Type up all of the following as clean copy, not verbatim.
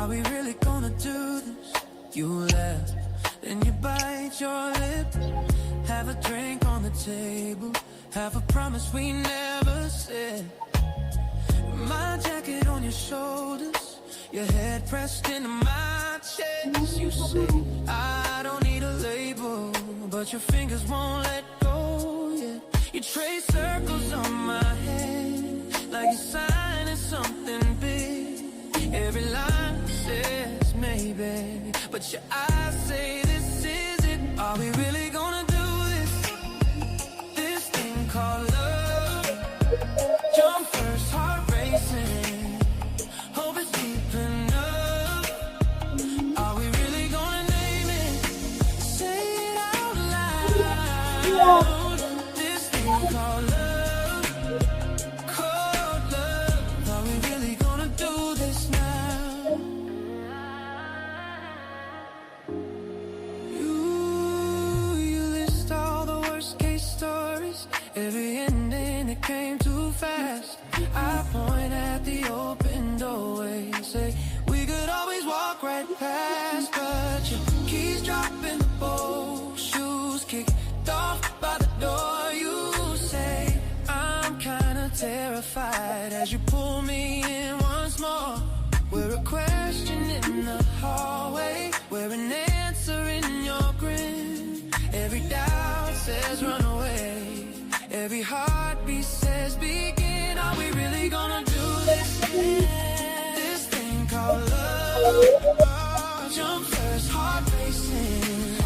Are we really gonna do this? You laugh, then you bite your lip. Have a drink on the table, have a promise we never said. My jacket on your shoulders, your head pressed into my chest. You say, I don't need a label, but your fingers won't let go yet. You trace circles on my head, like you're signing something big. Every line says maybe, but your eyes say this is it. Are we really gonna do this? This thing called love. Jump first, heart racing. Hope it's deep enough. Are we really gonna name it? Say it out loud. This thing called love. Cold love. Are we really gonna do this now? You list all the worst case stories. Every ending that came too fast. I point at the open doorway, say we could always walk right past, but your keys drop in the bowl, shoes kicked off by the door. You say I'm kinda terrified as you pull me in once more. We're a question in the hallway, we're an answer in your grin. Every doubt says run away, every heartbeat says begin. Are we really gonna do this? This thing called love. Jump first, heart racing.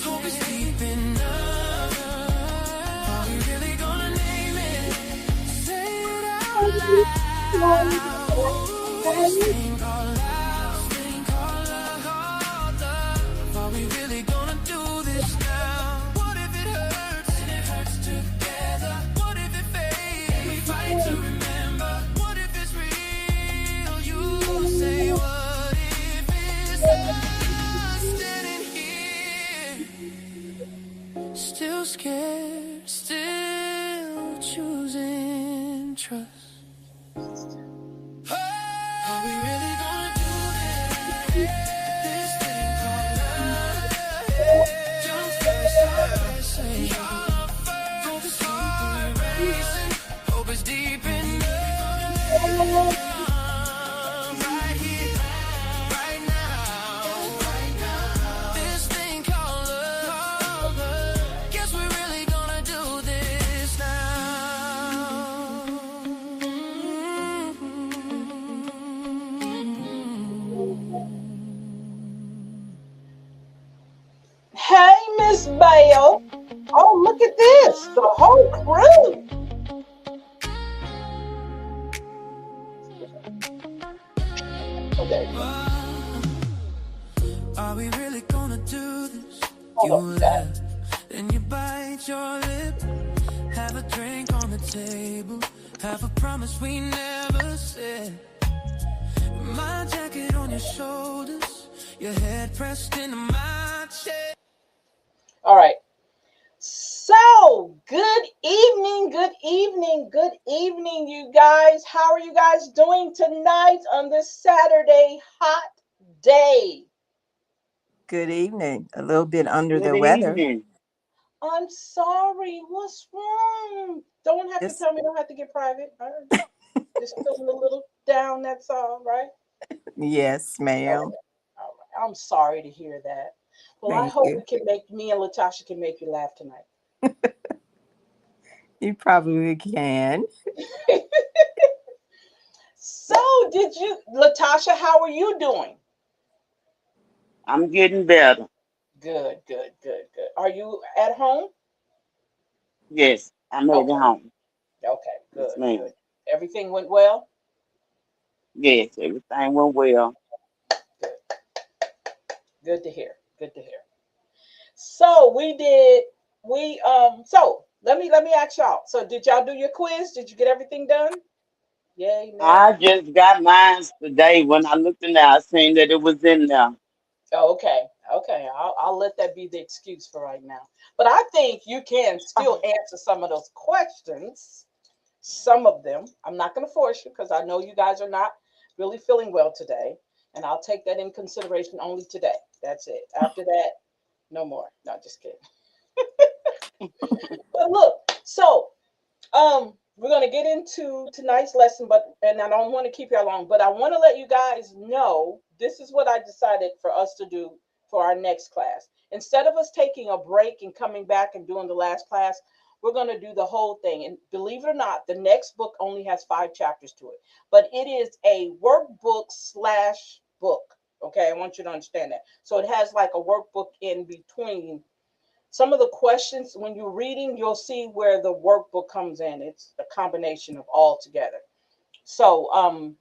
Hope it's deep enough. Are we really gonna name it? Say it out loud. This thing called love. Are we really gonna do this now? What if it hurts and it hurts together? What if it fades and we fight to remember? What if it's real? You say what if it's us standing here, still scared, still choosing trust. Are we really gonna do this? This thing called love. Jump first, heart racing. Hope it's heart racing. Hope it's deep enough. Right here, right now. This thing called love. Guess we're really gonna do this now. Hey, Miss Bale. Oh, look at this. The whole crew. Okay. Are we really gonna do this? Hold You on. laugh, then you bite your lip. Have a drink on the table, have a promise we never said. My jacket on your shoulders, your head pressed into my chest. All right. So, good evening, you guys. How are you guys doing tonight on this Saturday hot day? Good evening. A little bit under Good the weather. evening. I'm sorry. What's wrong? Don't have to Just tell me. Don't have to get private. All right. Just feeling a little down. That's all, right? yes, Okay. ma'am. All right. I'm sorry to hear that. Well, I Thank hope you. we can make me and Latasha can make you laugh tonight. You probably can. So, Latasha, how are you doing? I'm getting better. Good. Are you at home? Yes, I'm at Okay. home. Okay. Yes, ma'am. Good. Everything went well? Yes, everything went well. Good. Good to hear. Good to hear. So so let me ask y'all. So did y'all do your quiz? Did you get everything done? Yay, nay. I just got mine today. When I looked in there, I seen that it was in there. Oh, okay. Okay. I'll let that be the excuse for right now. But I think you can still answer some of those questions. Some of them. I'm not going to force you because I know you guys are not really feeling well today. And I'll take that in consideration only today. That's it. After that, no more. Not just kidding. But look, so we're gonna get into tonight's lesson, but and I don't want to keep you long, but I want to let you guys know this is what I decided for us to do for our next class. Instead of us taking a break and coming back and doing the last class, we're gonna do the whole thing. And believe it or not, the next book only has 5 chapters to it, but it is a workbook slash book. Okay, I want you to understand that. So it has like a workbook in between some of the questions. When you're reading, you'll see where the workbook comes in. It's a combination of all together. So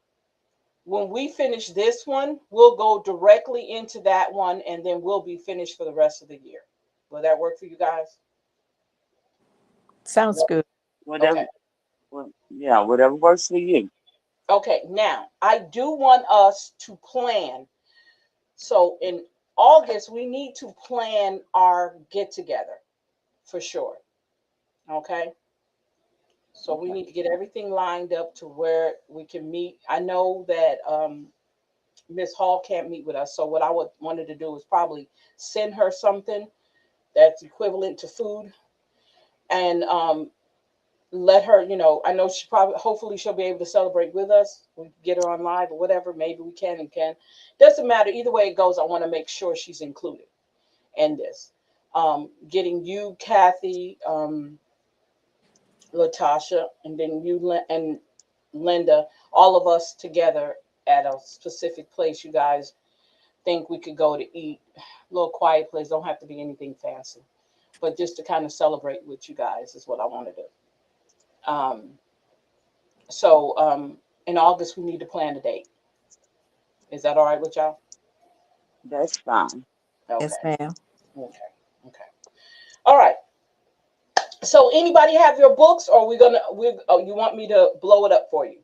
when we finish this one, we'll go directly into that one, and then we'll be finished for the rest of the year. Will that work for you guys? Sounds good. Whatever, Okay. yeah, whatever works for you. Okay, now I do want us to plan. So in August, we need to plan our get together for sure. Okay. So we Okay. need to get everything lined up to where we can meet. I know that Miss Hall can't meet with us. So what I wanted to do is probably send her something that's equivalent to food, and let her, I know she probably, hopefully she'll be able to celebrate with us. We get her on live or whatever. Maybe we can and can. Doesn't matter. Either way it goes, I want to make sure she's included in this. Getting you, Kathy, Latasha, and then you and Linda, all of us together at a specific place you guys think we could go to eat. A little quiet place, don't have to be anything fancy, but just to kind of celebrate with you guys is what I want to do. Um, so in August, we need to plan a date. Is that all right with y'all? That's fine. Yes, Okay. ma'am. Okay. Okay. All right. So anybody have your books, or oh, you want me to blow it up for you?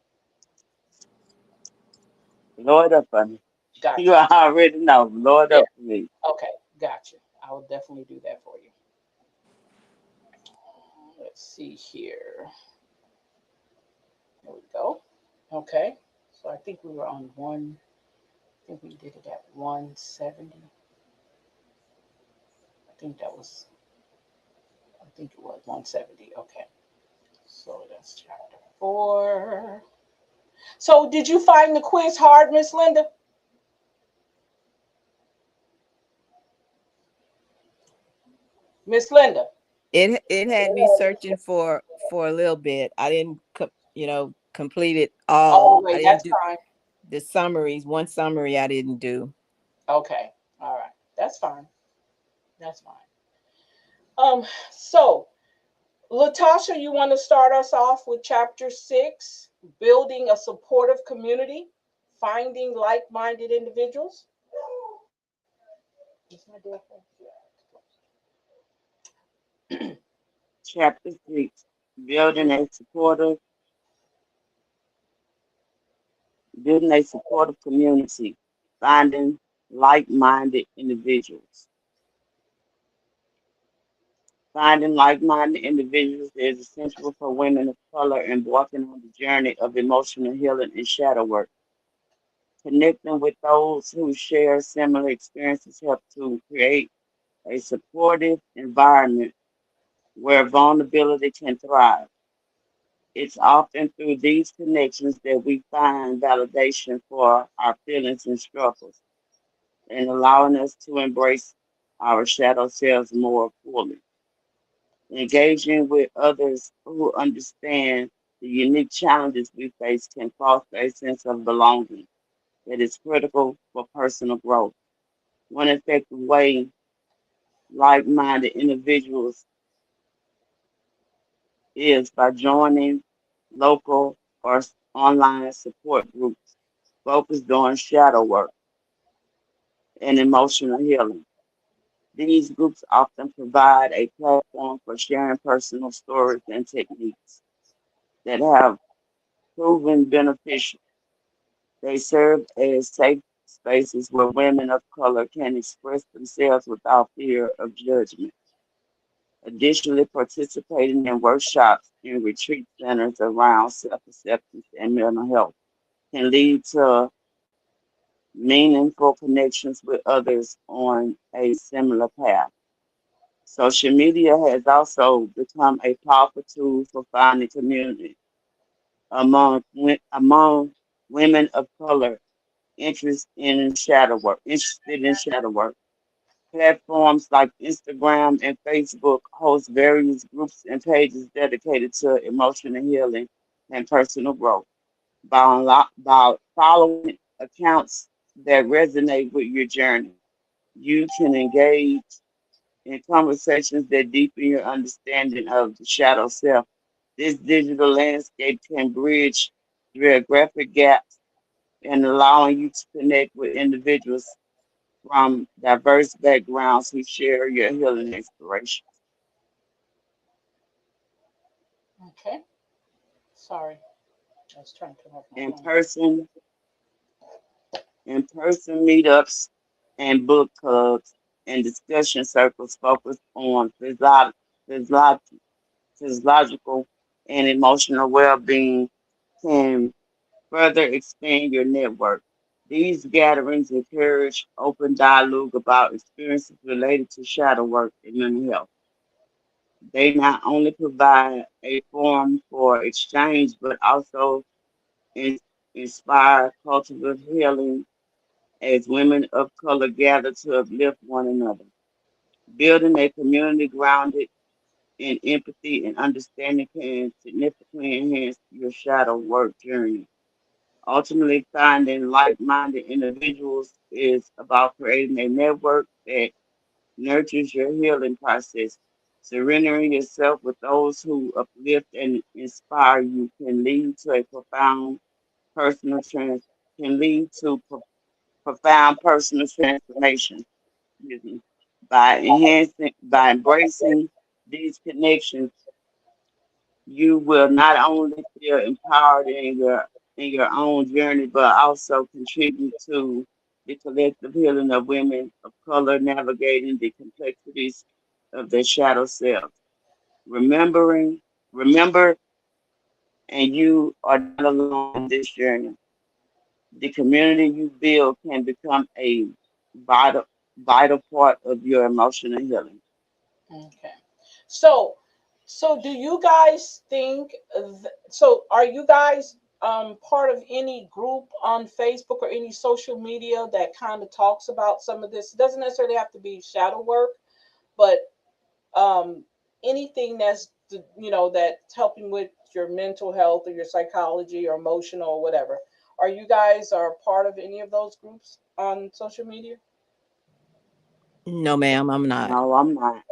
Lord up for me. You Gotcha. already know. Lord Yeah. up for me. Okay. Gotcha. I will definitely do that for you. Let's see here. There we go. Okay. So I think we were on one. I think we did it at 170. I think that was. I think it was 170. Okay. So that's chapter 4. So did you find the quiz hard, Miss Linda? Miss Linda. It had me searching for a little bit. I didn't complete it Oh, all. I wait, didn't that's do fine. the summaries. One summary I didn't do. Okay. All right. That's fine. That's fine. So Latasha, you want to start us off with chapter 6, building a supportive community, finding like-minded individuals? Is my door Chapter 6. Building a supportive, building a supportive community. Finding like-minded individuals. Finding like-minded individuals is essential for women of color embarking on the journey of emotional healing and shadow work. Connecting with those who share similar experiences help to create a supportive environment where vulnerability can thrive. It's often through these connections that we find validation for our feelings and struggles and allowing us to embrace our shadow selves more fully. Engaging with others who understand the unique challenges we face can foster a sense of belonging that is critical for personal growth. One effective way like minded individuals is by joining local or online support groups focused on shadow work and emotional healing. These groups often provide a platform for sharing personal stories and techniques that have proven beneficial. They serve as safe spaces where women of color can express themselves without fear of judgment. Additionally, participating in workshops and retreat centers around self acceptance and mental health can lead to meaningful connections with others on a similar path. Social media has also become a powerful tool for finding community among women of color interested in shadow work. Platforms like Instagram and Facebook host various groups and pages dedicated to emotional healing and personal growth. By following accounts that resonate with your journey, you can engage in conversations that deepen your understanding of the shadow self. This digital landscape can bridge geographic gaps and allowing you to connect with individuals from diverse backgrounds who share your healing inspiration. Okay. Sorry. I was trying to turn off my In phone. person, in person meetups and book clubs and discussion circles focus on physio- physiological and emotional well-being can further expand your network. These gatherings encourage open dialogue about experiences related to shadow work and mental health. They not only provide a forum for exchange, but also in- inspire cultural healing as women of color gather to uplift one another. Building a community grounded in empathy and understanding can significantly enhance your shadow work journey. Ultimately, finding like minded individuals is about creating a network that nurtures your healing process. Surrendering yourself with those who uplift and inspire you can lead to a personal trans can lead to profound personal transformation. Excuse me. By embracing these connections, you will not only feel empowered in your own journey, but also contribute to the collective healing of women of color navigating the complexities of their shadow self. Remembering, remember, and you are not alone in this journey. The community you build can become a vital, vital part of your emotional healing. Okay. So, so do you guys think, so are you guys part of any group on Facebook or any social media that kind of talks about some of this? It doesn't necessarily have to be shadow work, but um anything that's that's helping with your mental health or your psychology or emotional or whatever. Are you guys are part of any of those groups on social media? No, ma'am, I'm not. No, I'm not.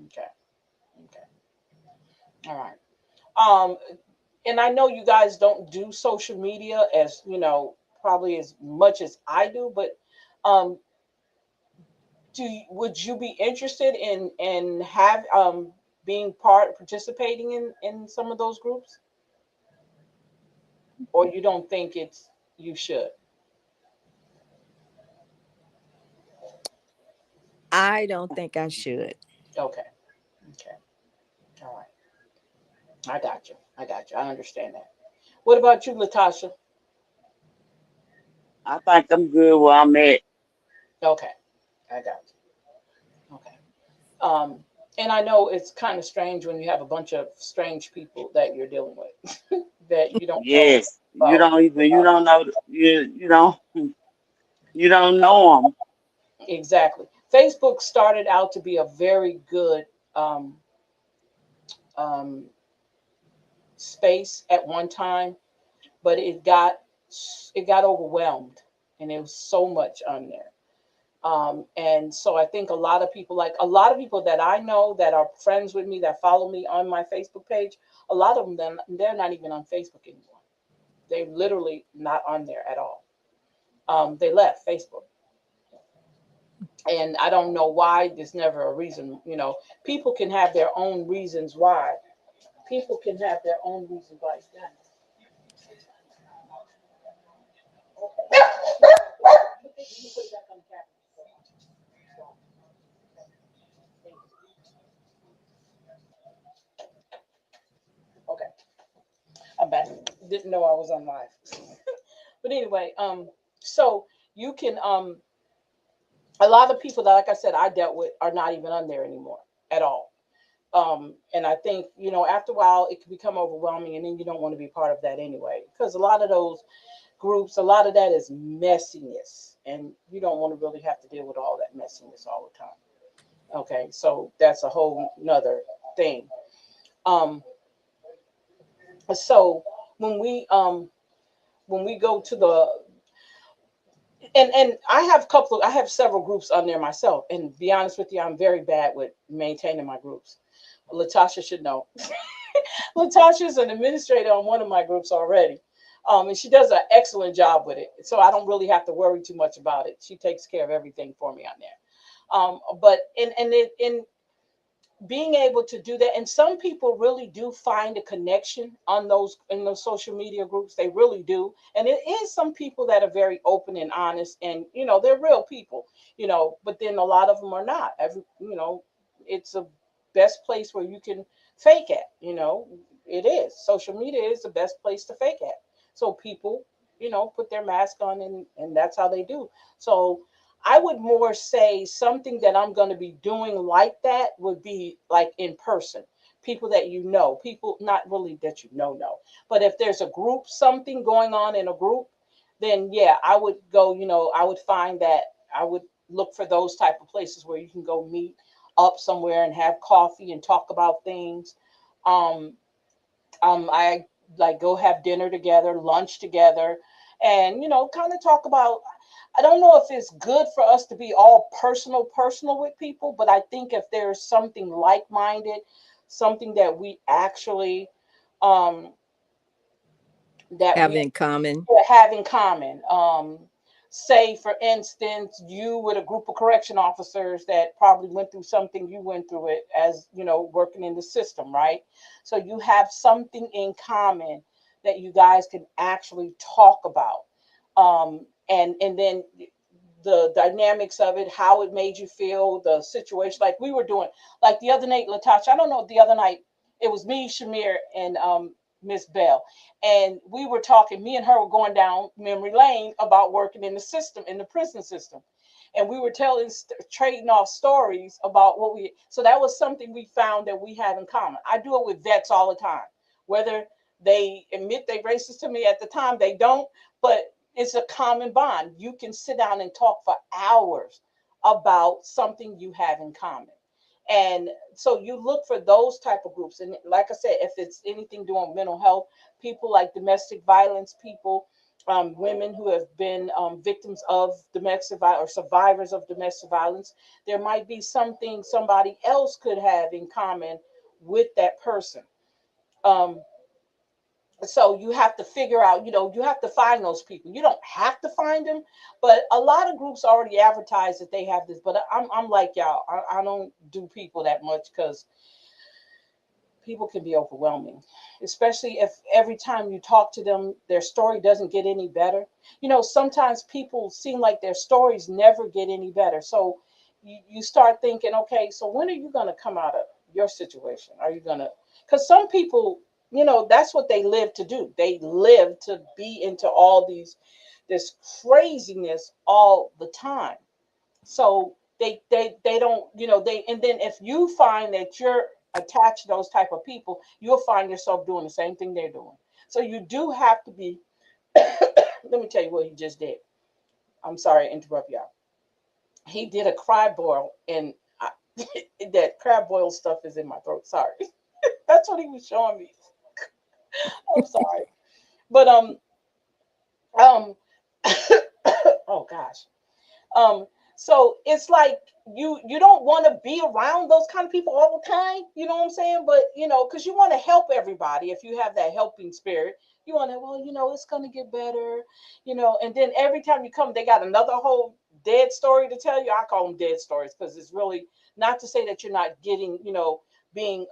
Okay. Okay. All right. Um, and I know you guys don't do social media as probably as much as I do, but um, would you be interested in have being participating in some of those groups, or you don't think it's you should? I don't think I should. Okay, okay, all right, I got you, I got you, I understand that. What about you, Latasha? I think I'm good where I'm at. Okay, I got you. Okay. Um, and I know it's kind of strange when you have a bunch of strange people that you're dealing with that you don't know Yes, about. you don't know, you don't know them. Exactly. Facebook started out to be a very good um, um, space at one time, but it got overwhelmed, and there was so much on there. And so I think a lot of people that I know that are friends with me that follow me on my Facebook page, a lot of them they're not even on Facebook anymore. They're literally not on there at all. They left Facebook, and I don't know why. There's never a reason. People can have their own reasons why. People can have their own reasons why. Okay, I'm back. Didn't know I was on live. But anyway, so you can a lot of people that, like I said, I dealt with are not even on there anymore at all. And I think, after a while it can become overwhelming, and then you don't want to be part of that anyway, because a lot of those groups, a lot of that is messiness, and you don't want to really have to deal with all that messiness all the time. Okay, so that's a whole nother thing. Um, so when we um when we go to the and I have several groups on there myself, and be honest with you, I'm very bad with maintaining my groups. Latasha should know. Latasha's an administrator on one of my groups already. And she does an excellent job with it. So I don't really have to worry too much about it. She takes care of everything for me on there. But in being able to do that, and some people really do find a connection on those in those social media groups. They really do. And it is some people that are very open and honest, and they're real people, but then a lot of them are not. It's a best place where you can fake at. It is. Social media is the best place to fake at. So people, put their mask on, and that's how they do. So I would more say something that I'm going to be doing like that would be like in person. People that people not really that know. But if there's a group, something going on in a group, then yeah, I would go, I would find that I would look for those type of places where you can go meet up somewhere and have coffee and talk about things. Um, I like go have dinner together, lunch together, and kind of talk about. I don't know if it's good for us to be all personal with people, but I think if there's something like-minded, something that we actually um that Have we in common. have in common. Say, for instance, you with a group of correction officers that probably went through something, you went through it as, working in the system, right? So you have something in common that you guys can actually talk about. And then the dynamics of it, how it made you feel, the situation, like we were doing, like the other night, Latasha, I don't know, the other night, it was me, Shamir, and Miss Bell. And we were talking, me and her were going down memory lane about working in the system, in the prison system. And we were trading off stories about so that was something we found that we have in common. I do it with vets all the time, whether they admit they racist to me at the time, they don't, but it's a common bond. You can sit down and talk for hours about something you have in common. And so you look for those type of groups. And like I said, if it's anything doing mental health, people like domestic violence people, women who have been victims of domestic violence or survivors of domestic violence, there might be something somebody else could have in common with that person. Um, so you have to figure out, you have to find those people. You don't have to find them, but a lot of groups already advertise that they have this. But I'm like y'all, I don't do people that much because people can be overwhelming, especially if every time you talk to them, their story doesn't get any better. Sometimes people seem like their stories never get any better. So you start thinking, okay, so when are you going to come out of your situation? Are you going to, because some people, that's what they live to do. They live to be into all this craziness all the time. So they don't, and then if you find that you're attached to those type of people, you'll find yourself doing the same thing they're doing. So you do have to be. Let me tell you what he just did. I'm sorry to interrupt y'all. He did a crab boil, and that crab boil stuff is in my throat. Sorry. That's what he was showing me. I'm sorry, but um oh gosh. Um, so it's like you don't want to be around those kind of people all the time. You know what I'm saying? But because you want to help everybody. If you have that helping spirit, you want to. Well, it's gonna get better. And then every time you come, they got another whole dead story to tell you. I call them dead stories because it's really not to say that you're not getting, being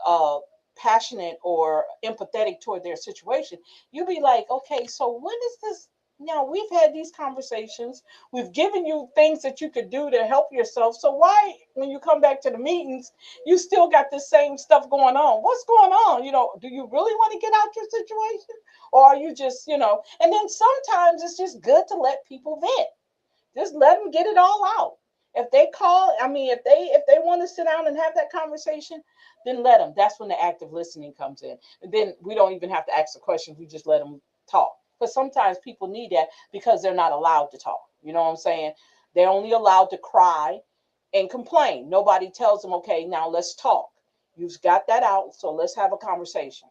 passionate or empathetic toward their situation. You'll be like, okay, so when is this? Now we've had these conversations. We've given you things that you could do to help yourself. So why, when you come back to the meetings, you still got the same stuff going on? What's going on? Do you really want to get out your situation, or are you just, And then sometimes it's just good to let people vent, Just let them get it all out. If they call, I mean, if they want to sit down and have that conversation, then let them. That's when the active listening comes in. And then we don't even have to ask the questions. We just let them talk. But sometimes people need that because they're not allowed to talk. You know what I'm saying? They're only allowed to cry and complain. Nobody tells them, okay, now let's talk. You've got that out, so let's have a conversation.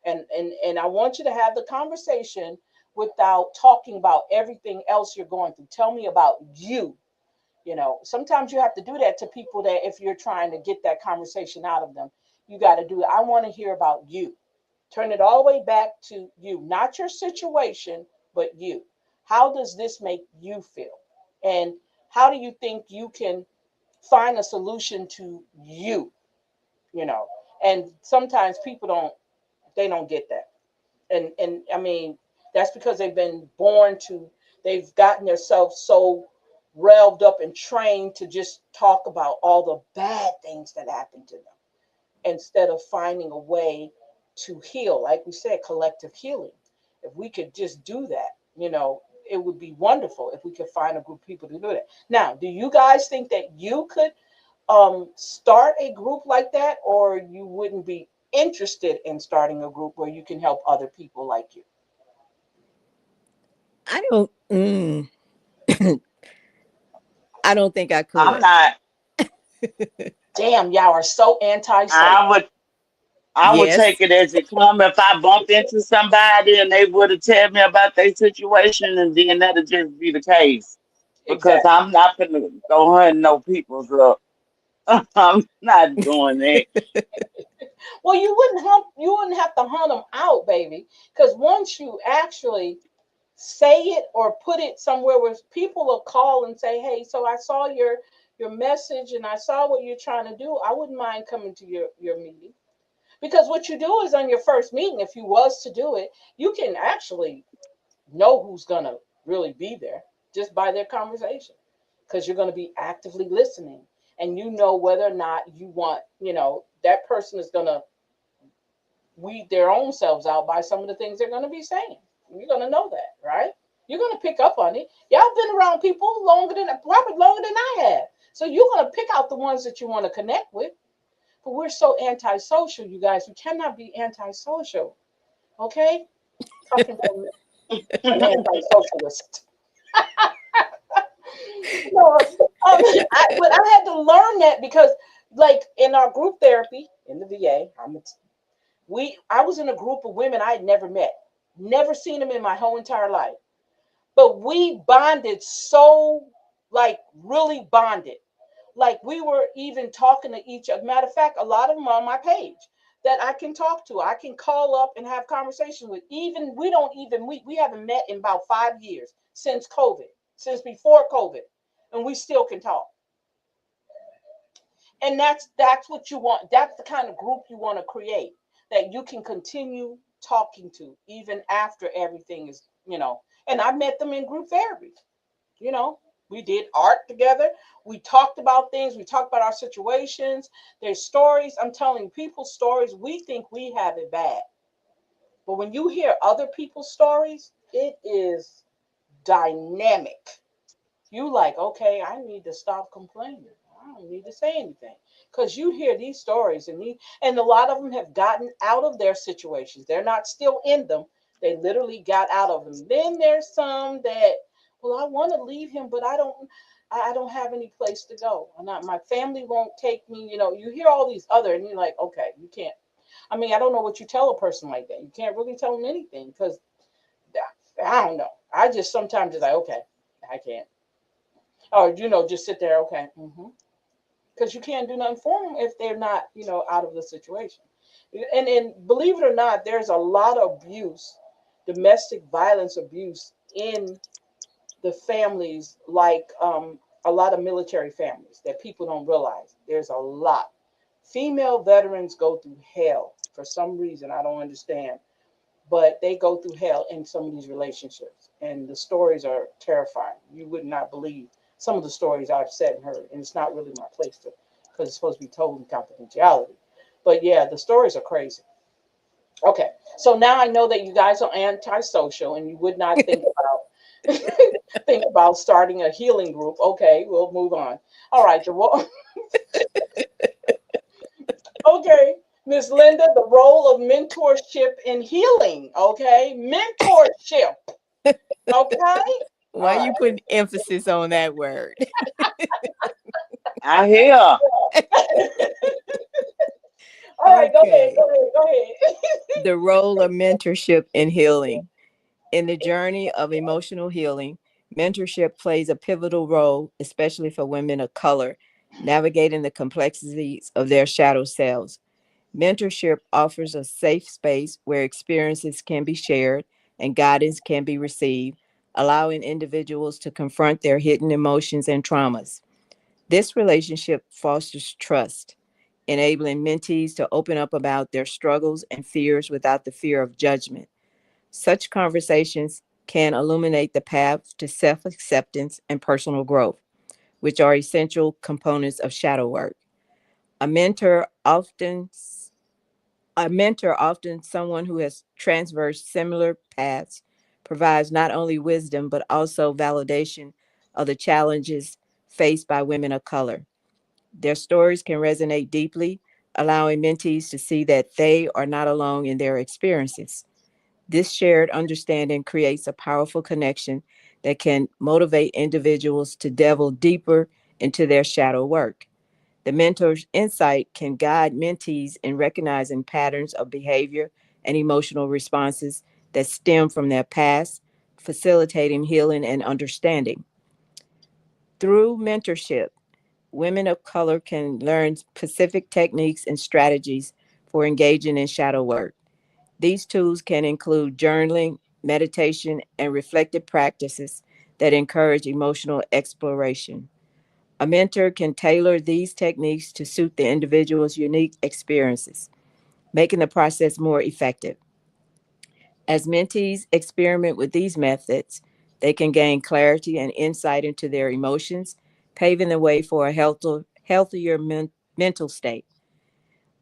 And I want you to have the conversation without talking about everything else you're going through. Tell me about you. You know, sometimes you have to do that to people that if you're trying to get that conversation out of them, you got to do it. I want to hear about you. Turn it all the way back to you, not your situation, but you. How does this make you feel? And how do you think you can find a solution to you? You know, and sometimes people don't get that. And I mean, that's because they've been born to, they've gotten themselves so revved up and trained to just talk about all the bad things that happened to them instead of finding a way to heal. Like we said, collective healing. If we could just do that, you know, it would be wonderful if we could find a group of people to do that. Now, do you guys think that you could start a group like that, or you wouldn't be interested in starting a group where you can help other people like you? I don't. I don't think I I'm could. not. Damn, y'all are so anti-social. I would. I would Yes, take it as it come. If I bump into somebody and they would have tell me about their situation, and then that'll just be the case. Because Exactly. I'm not gonna go hunting no people's up. I'm not doing that. Well, you wouldn't have to hunt them out, baby, because once you actually say it or put it somewhere where people will call and say, "Hey, so I saw your message and I saw what you're trying to do. I wouldn't mind coming to your meeting." Because what you do is on your first meeting, if you was to do it, you can actually know who's gonna really be there just by their conversation. Because you're gonna be actively listening and you know whether or not you want, you know, that person is gonna weed their own selves out by some of the things they're gonna be saying. You're gonna know that, right? You're gonna pick up on it. Y'all been around people probably longer than I have. So you're gonna pick out the ones that you want to connect with. But we're so antisocial, you guys. We cannot be antisocial. Okay? Talking from an anti-socialist. No, but I had to learn that because, like, in our group therapy in the VA, I was in a group of women I had never met, never seen them in my whole entire life, but we bonded so, like, really bonded. Like we were even talking to each other. Matter of fact, a lot of them are on my page that I can talk to. I can call up and have conversations with. Even we don't even we haven't met in about 5 years since COVID, since before COVID, and we still can talk. And that's what you want. That's the kind of group you want to create that you can continue talking to even after everything is, you know. And I met them in group therapy. You know, we did art together. We talked about things. We talked about our situations. There's stories. I'm telling you, people's stories. We think we have it bad. But when you hear other people's stories, it is dynamic. You like, okay, I need to stop complaining. I don't need to say anything. Because you hear these stories and a lot of them have gotten out of their situations. They're not still in them. They literally got out of them. Then there's some that, well, I want to leave him, but I don't have any place to go. My family won't take me. You know, you hear all these other, and you're like, okay, you can't. I mean, I don't know what you tell a person like that. You can't really tell them anything because I don't know. I just sometimes just like, okay, I can't. Or just sit there, okay, because you can't do nothing for them if they're not, out of the situation. And believe it or not, there's a lot of abuse, domestic violence abuse in the families, like a lot of military families that people don't realize. There's a lot. Female veterans go through hell for some reason. I don't understand, but they go through hell in some of these relationships. And the stories are terrifying. You would not believe some of the stories I've said and heard. And it's not really my place to, because it's supposed to be told in confidentiality. But yeah, the stories are crazy. Okay, so now I know that you guys are antisocial and you would not think about think about starting a healing group. Okay, we'll move on. All right, okay, Miss Linda, the role of mentorship in healing. Okay, mentorship. Okay, all Why right. you putting emphasis on that word? I hear. All right, go ahead, Okay. go ahead, go ahead. The role of mentorship in healing. In the journey of emotional healing, mentorship plays a pivotal role, especially for women of color, navigating the complexities of their shadow selves. Mentorship offers a safe space where experiences can be shared and guidance can be received, allowing individuals to confront their hidden emotions and traumas. This relationship fosters trust, enabling mentees to open up about their struggles and fears without the fear of judgment. Such conversations can illuminate the path to self acceptance and personal growth, which are essential components of shadow work. A mentor often often someone who has transversed similar paths, provides not only wisdom but also validation of the challenges faced by women of color. Their stories can resonate deeply, allowing mentees to see that they are not alone in their experiences. This shared understanding creates a powerful connection that can motivate individuals to delve deeper into their shadow work. The mentor's insight can guide mentees in recognizing patterns of behavior and emotional responses that stem from their past, facilitating healing and understanding. Through mentorship, women of color can learn specific techniques and strategies for engaging in shadow work. These tools can include journaling, meditation, and reflective practices that encourage emotional exploration. A mentor can tailor these techniques to suit the individual's unique experiences, making the process more effective. As mentees experiment with these methods, they can gain clarity and insight into their emotions, paving the way for a healthier mental state.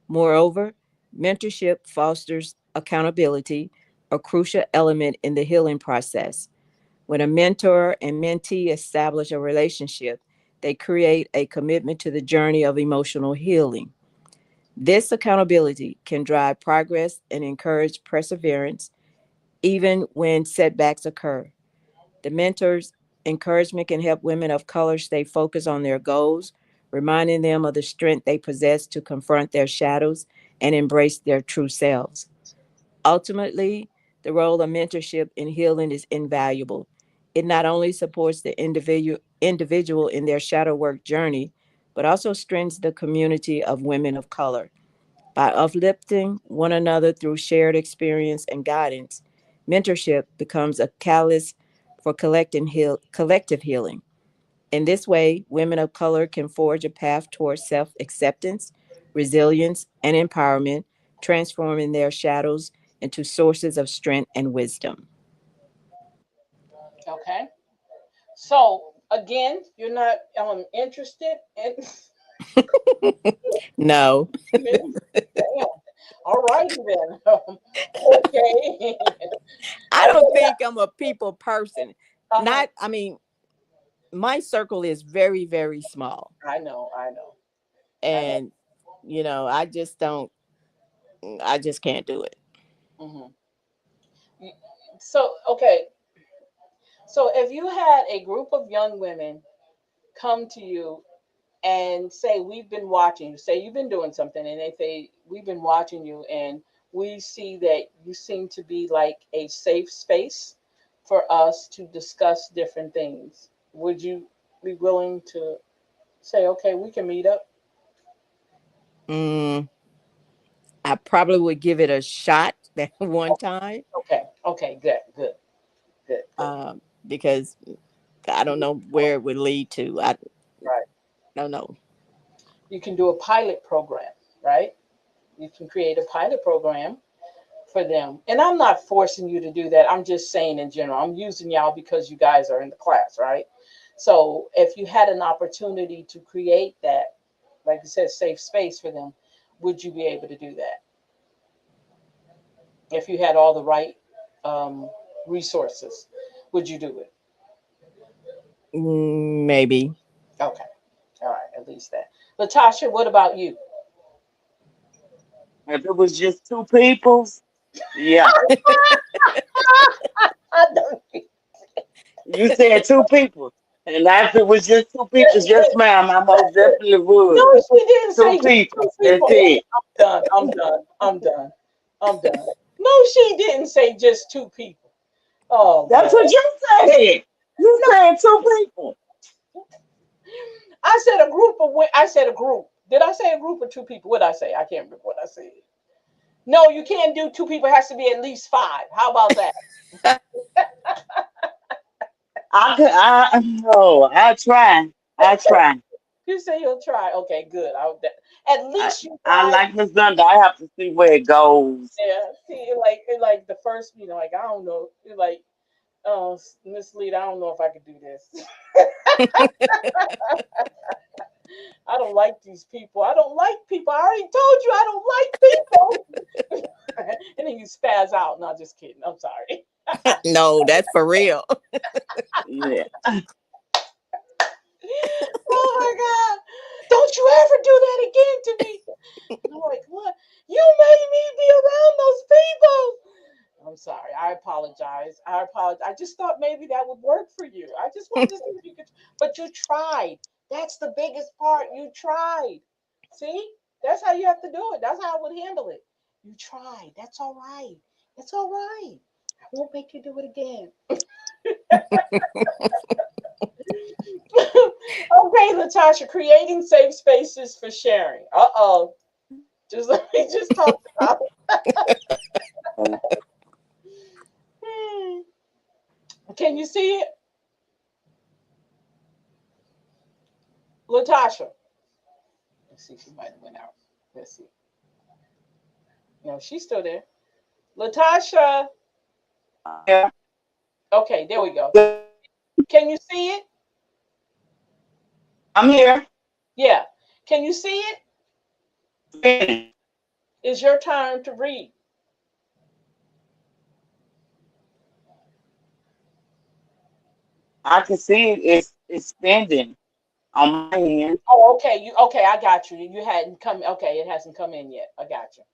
Moreover, mentorship fosters accountability, a crucial element in the healing process. When a mentor and mentee establish a relationship, they create a commitment to the journey of emotional healing. This accountability can drive progress and encourage perseverance even when setbacks occur. The mentor's encouragement can help women of color stay focused on their goals, reminding them of the strength they possess to confront their shadows and embrace their true selves. Ultimately, the role of mentorship in healing is invaluable. It not only supports the individual in their shadow work journey, but also strengthens the community of women of color. By uplifting one another through shared experience and guidance, mentorship becomes a catalyst for collective healing. In this way, women of color can forge a path towards self acceptance, resilience, and empowerment, transforming their shadows into sources of strength and wisdom. Okay. So again, you're not interested in No, damn. All righty then. Okay. I Oh, don't you're not. think I'm a people person. Uh-huh. Not, I mean, my circle is very, very small. I know, I know, I know. And, I just don't, I just can't do it. Hmm. So, okay. So if you had a group of young women come to you and say, we've been watching you, say you've been doing something, and they say, we've been watching you, and we see that you seem to be like a safe space for us to discuss different things. Would you be willing to say, okay, we can meet up? Mm, I probably would give it a shot that one time, Okay, okay, good, good, good, good. because I don't know where it would lead to. I Right. don't know. You can do a pilot program, right? You can create a pilot program for them. And I'm not forcing you to do that. I'm just saying in general. I'm using y'all because you guys are in the class, right? So if you had an opportunity to create that, like I said, safe space for them, would you be able to do that if you had all the right um, resources? Would you do it? Maybe. Okay. All right. At least that. Latasha, what about you? If it was just two peoples, yeah. I don't. You said two people. And if it was just two peoples, yes, ma'am, I most definitely would. No, she didn't Two say just two peoples. That's people. it. I'm done. I'm done. I'm done. I'm done. No, she didn't say just two people. Oh That's what Lord. you said. You said two people. I said a group of I said a group. Did I say a group or two people? What did I say? I can't remember what I said. No, you can't do two people. It has to be at least five. How about that? I try. I try. You say you'll try. Okay, good. At I, least you I tried. like Miss Dunda. I have to see where it goes. Yeah. See, like the first, like I don't know, like oh, Miss Lead, I don't know if I could do this. I don't like these people. I don't like people. I already told you I don't like people. And then you spaz out. No, just kidding. I'm sorry. No, that's for real. Yeah. Oh my God. Don't you ever do that again to me. I'm like, what? You made me be around those people. I'm sorry. I apologize. I apologize. I just thought maybe that would work for you. I just wanted to see if you could, but you tried. That's the biggest part. You tried. See? That's how you have to do it. That's how I would handle it. You tried. That's all right. It's all right. I won't make you do it again. Okay, Latasha, creating safe spaces for sharing. Uh-oh. Just like we just talked about. Hmm. Can you see it? Latasha. Let's see, she might have went out. Let's see. No, she's still there. Latasha. Yeah. Okay, there we go. Can you see it? I'm here. Yeah. Can you see it? I It's your turn to read. can see it's spending on my end. Oh, okay. Okay, I got you. You hadn't come okay, it hasn't come in yet. I got you.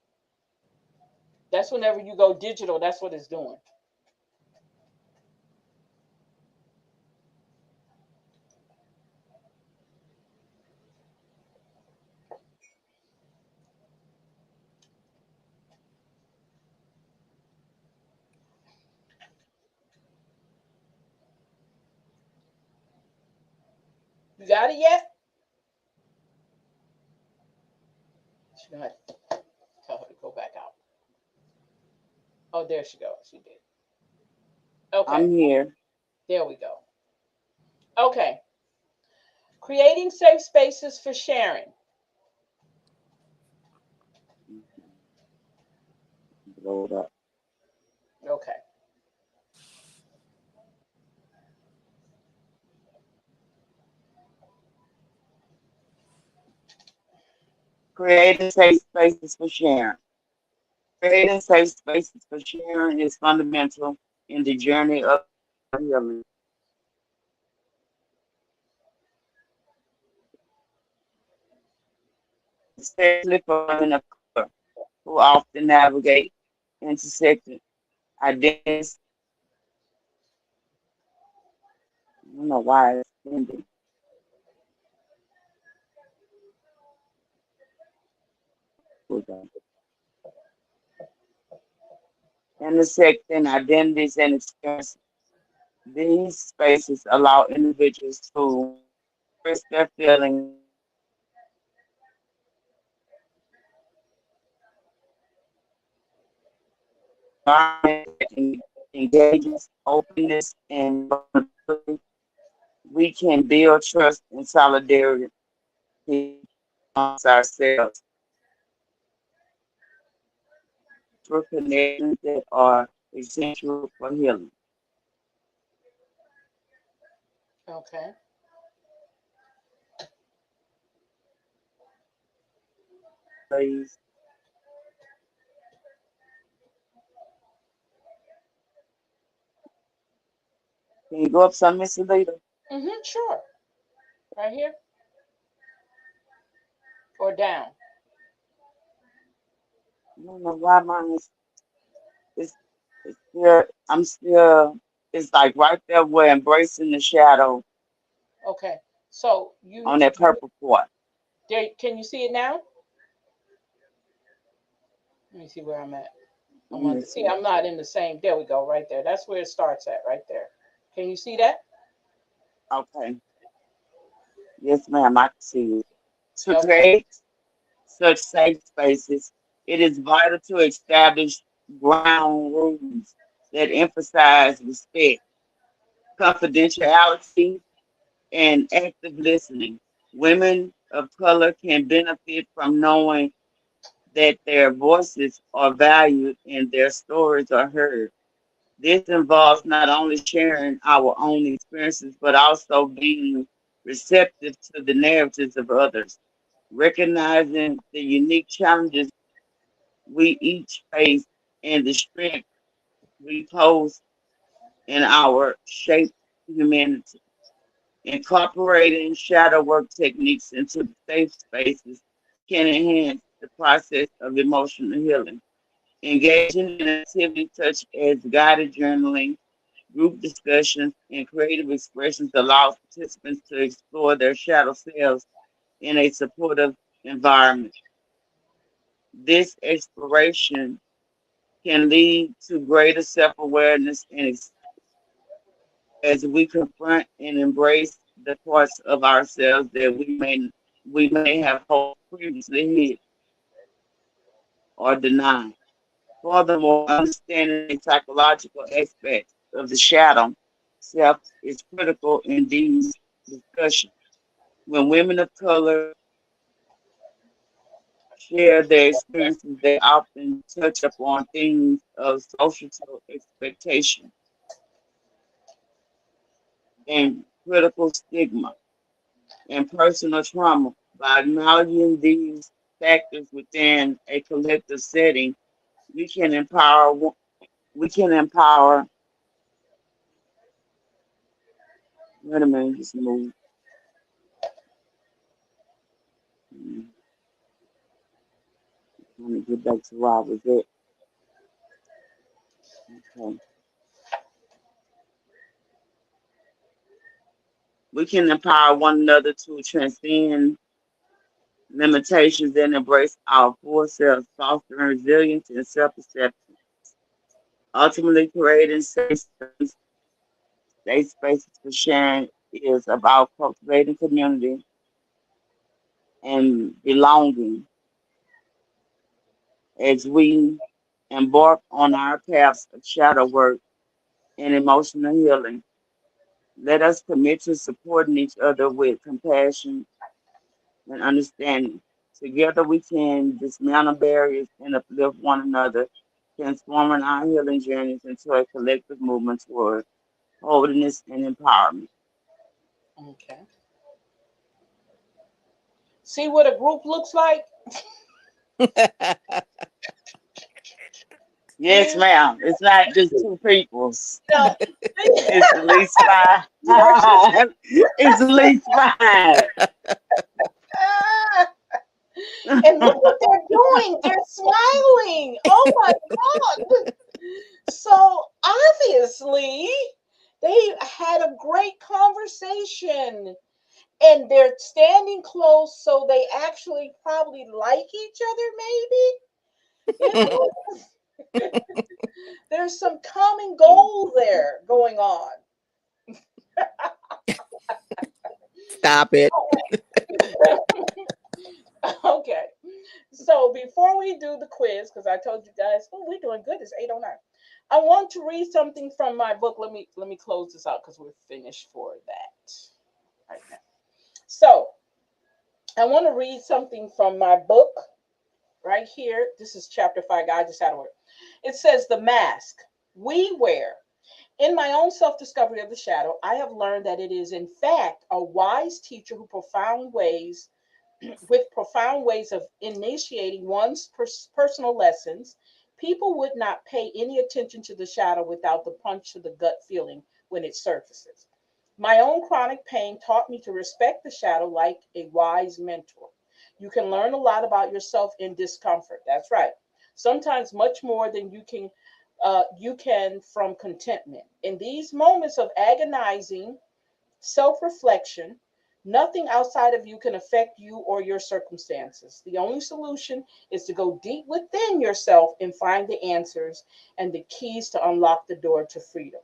That's whenever you go digital, that's what it's doing. You got it yet? She's gonna have to tell her to go back out. Oh, there she goes. She did. Okay, I'm here. there we go. Okay. Creating safe spaces for sharing. Load up. Okay. Creating safe spaces for sharing. Creating safe spaces for sharing is fundamental in the journey of healing, especially for women of color who often navigate intersecting identities. I don't know why it's ending. Intersecting identities and experiences. These spaces allow individuals to express their feelings, engages openness and vulnerability. We can build trust and solidarity amongst ourselves through connections that are essential for healing. Okay. Please, can you go up some, Miss Alita? Sure. Right here or down. I don't know why mine is it's still I'm still it's like right there where embracing the shadow Okay. So you, on that you purple part. there, can you see it now? Let me see where I'm at. Let I'm on. me See, see. I'm not in the same. There we go. Right there. That's where it starts at. Right there. Can you see that? Okay. Yes, ma'am, I can see it. To Okay. create such safe spaces, it is vital to establish ground rules that emphasize respect, confidentiality, and active listening. Women of color can benefit from knowing that their voices are valued and their stories are heard. This involves not only sharing our own experiences, but also being receptive to the narratives of others, recognizing the unique challenges we each face and the strength we pose in our shaped humanity. Incorporating shadow work techniques into safe spaces can enhance the process of emotional healing. Engaging in activities such as guided journaling, group discussions, and creative expressions allows participants to explore their shadow selves in a supportive environment. This exploration can lead to greater self-awareness and as we confront and embrace the parts of ourselves that we may have previously hid or denied. Furthermore, understanding the psychological aspects of the shadow self is critical in these discussions. When women of color share their experiences, they often touch upon themes of social expectation and critical stigma and personal trauma. By acknowledging these factors within a collective setting, we can empower. We can empower. Wait a minute, just move. Let me get back to where I was at. Okay. We can empower one another to transcend limitations and embrace our full selves, fostering resilience and self-acceptance. Ultimately, creating safe spaces for sharing is about cultivating community and belonging as we embark on our paths of shadow work and emotional healing. Let us commit to supporting each other with compassion and understanding. Together we can dismantle barriers and uplift one another, transforming our healing journeys into a collective movement toward holiness and empowerment. Okay. See what a group looks like? Yes, ma'am. It's not just two peoples. Now, It's at least five. versus It's at least five. ah, and look what they're doing. They're smiling. Oh my God. So obviously, they had a great conversation and they're standing close, so they actually probably like each other, maybe. You know, there's some common goal there going on. Stop it. Okay. So before we do the quiz, because I told you guys, oh, we're doing good. It's 8:09. I want to read something from my book. Let me close this out because we're finished for that right now. So I want to read something from my book right here. This is chapter 5, Guide to Shadow Work. It says the mask we wear. In my own self-discovery of the shadow, I have learned that it is in fact a wise teacher who profound ways with profound ways of initiating one's personal lessons. People would not pay any attention to the shadow without the punch to the gut feeling when it surfaces. My own chronic pain taught me to respect the shadow like a wise mentor. You can learn a lot about yourself in discomfort. That's right. Sometimes much more than you can from contentment. In these moments of agonizing self reflection, nothing outside of you can affect you or your circumstances. The only solution is to go deep within yourself and find the answers and the keys to unlock the door to freedom.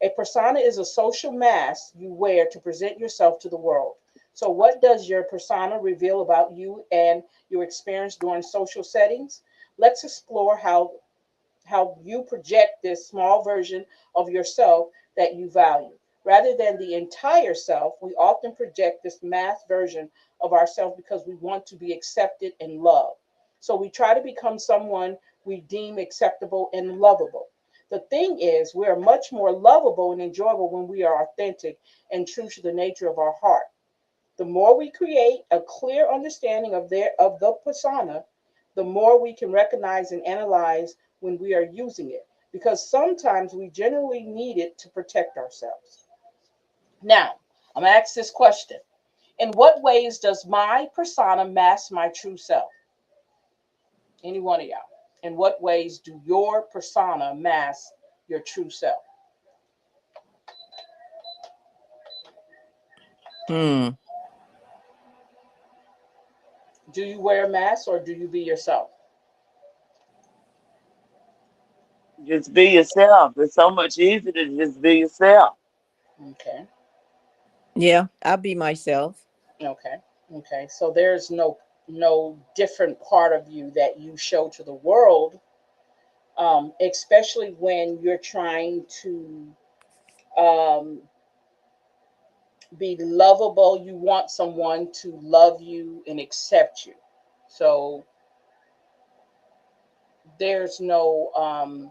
A persona is a social mask you wear to present yourself to the world. So, what does your persona reveal about you and your experience during social settings? Let's explore how you project this small version of yourself that you value. Rather than the entire self, we often project this mass version of ourselves because we want to be accepted and loved. So we try to become someone we deem acceptable and lovable. The thing is, we are much more lovable and enjoyable when we are authentic and true to the nature of our heart. The more we create a clear understanding of the persona, the more we can recognize and analyze when we are using it, because sometimes we generally need it to protect ourselves. Now, I'm gonna ask this question: in what ways does my persona mask my true self? Any one of y'all? In what ways do your persona mask your true self? Hmm. Do you wear a mask or do you be yourself? Just be yourself. It's so much easier to just be yourself. Okay. Yeah, I'll be myself. Okay. Okay. So there's no different part of you that you show to the world, especially when you're trying to um, be lovable. You want someone to love you and accept you. So there's no um,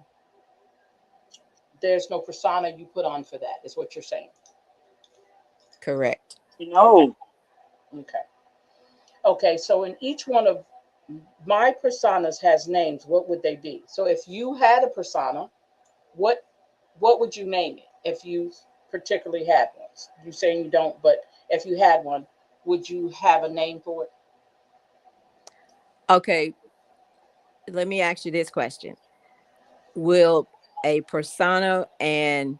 there's no persona you put on for that. Is what you're saying. Correct. Okay. No, Okay. Okay. So in each one of my personas has names. What would they be? So if you had a persona, what what would you name it if you particularly had one? You saying you don't, but if you had one, would you have a name for it? Okay, let me ask you this question. Will a persona and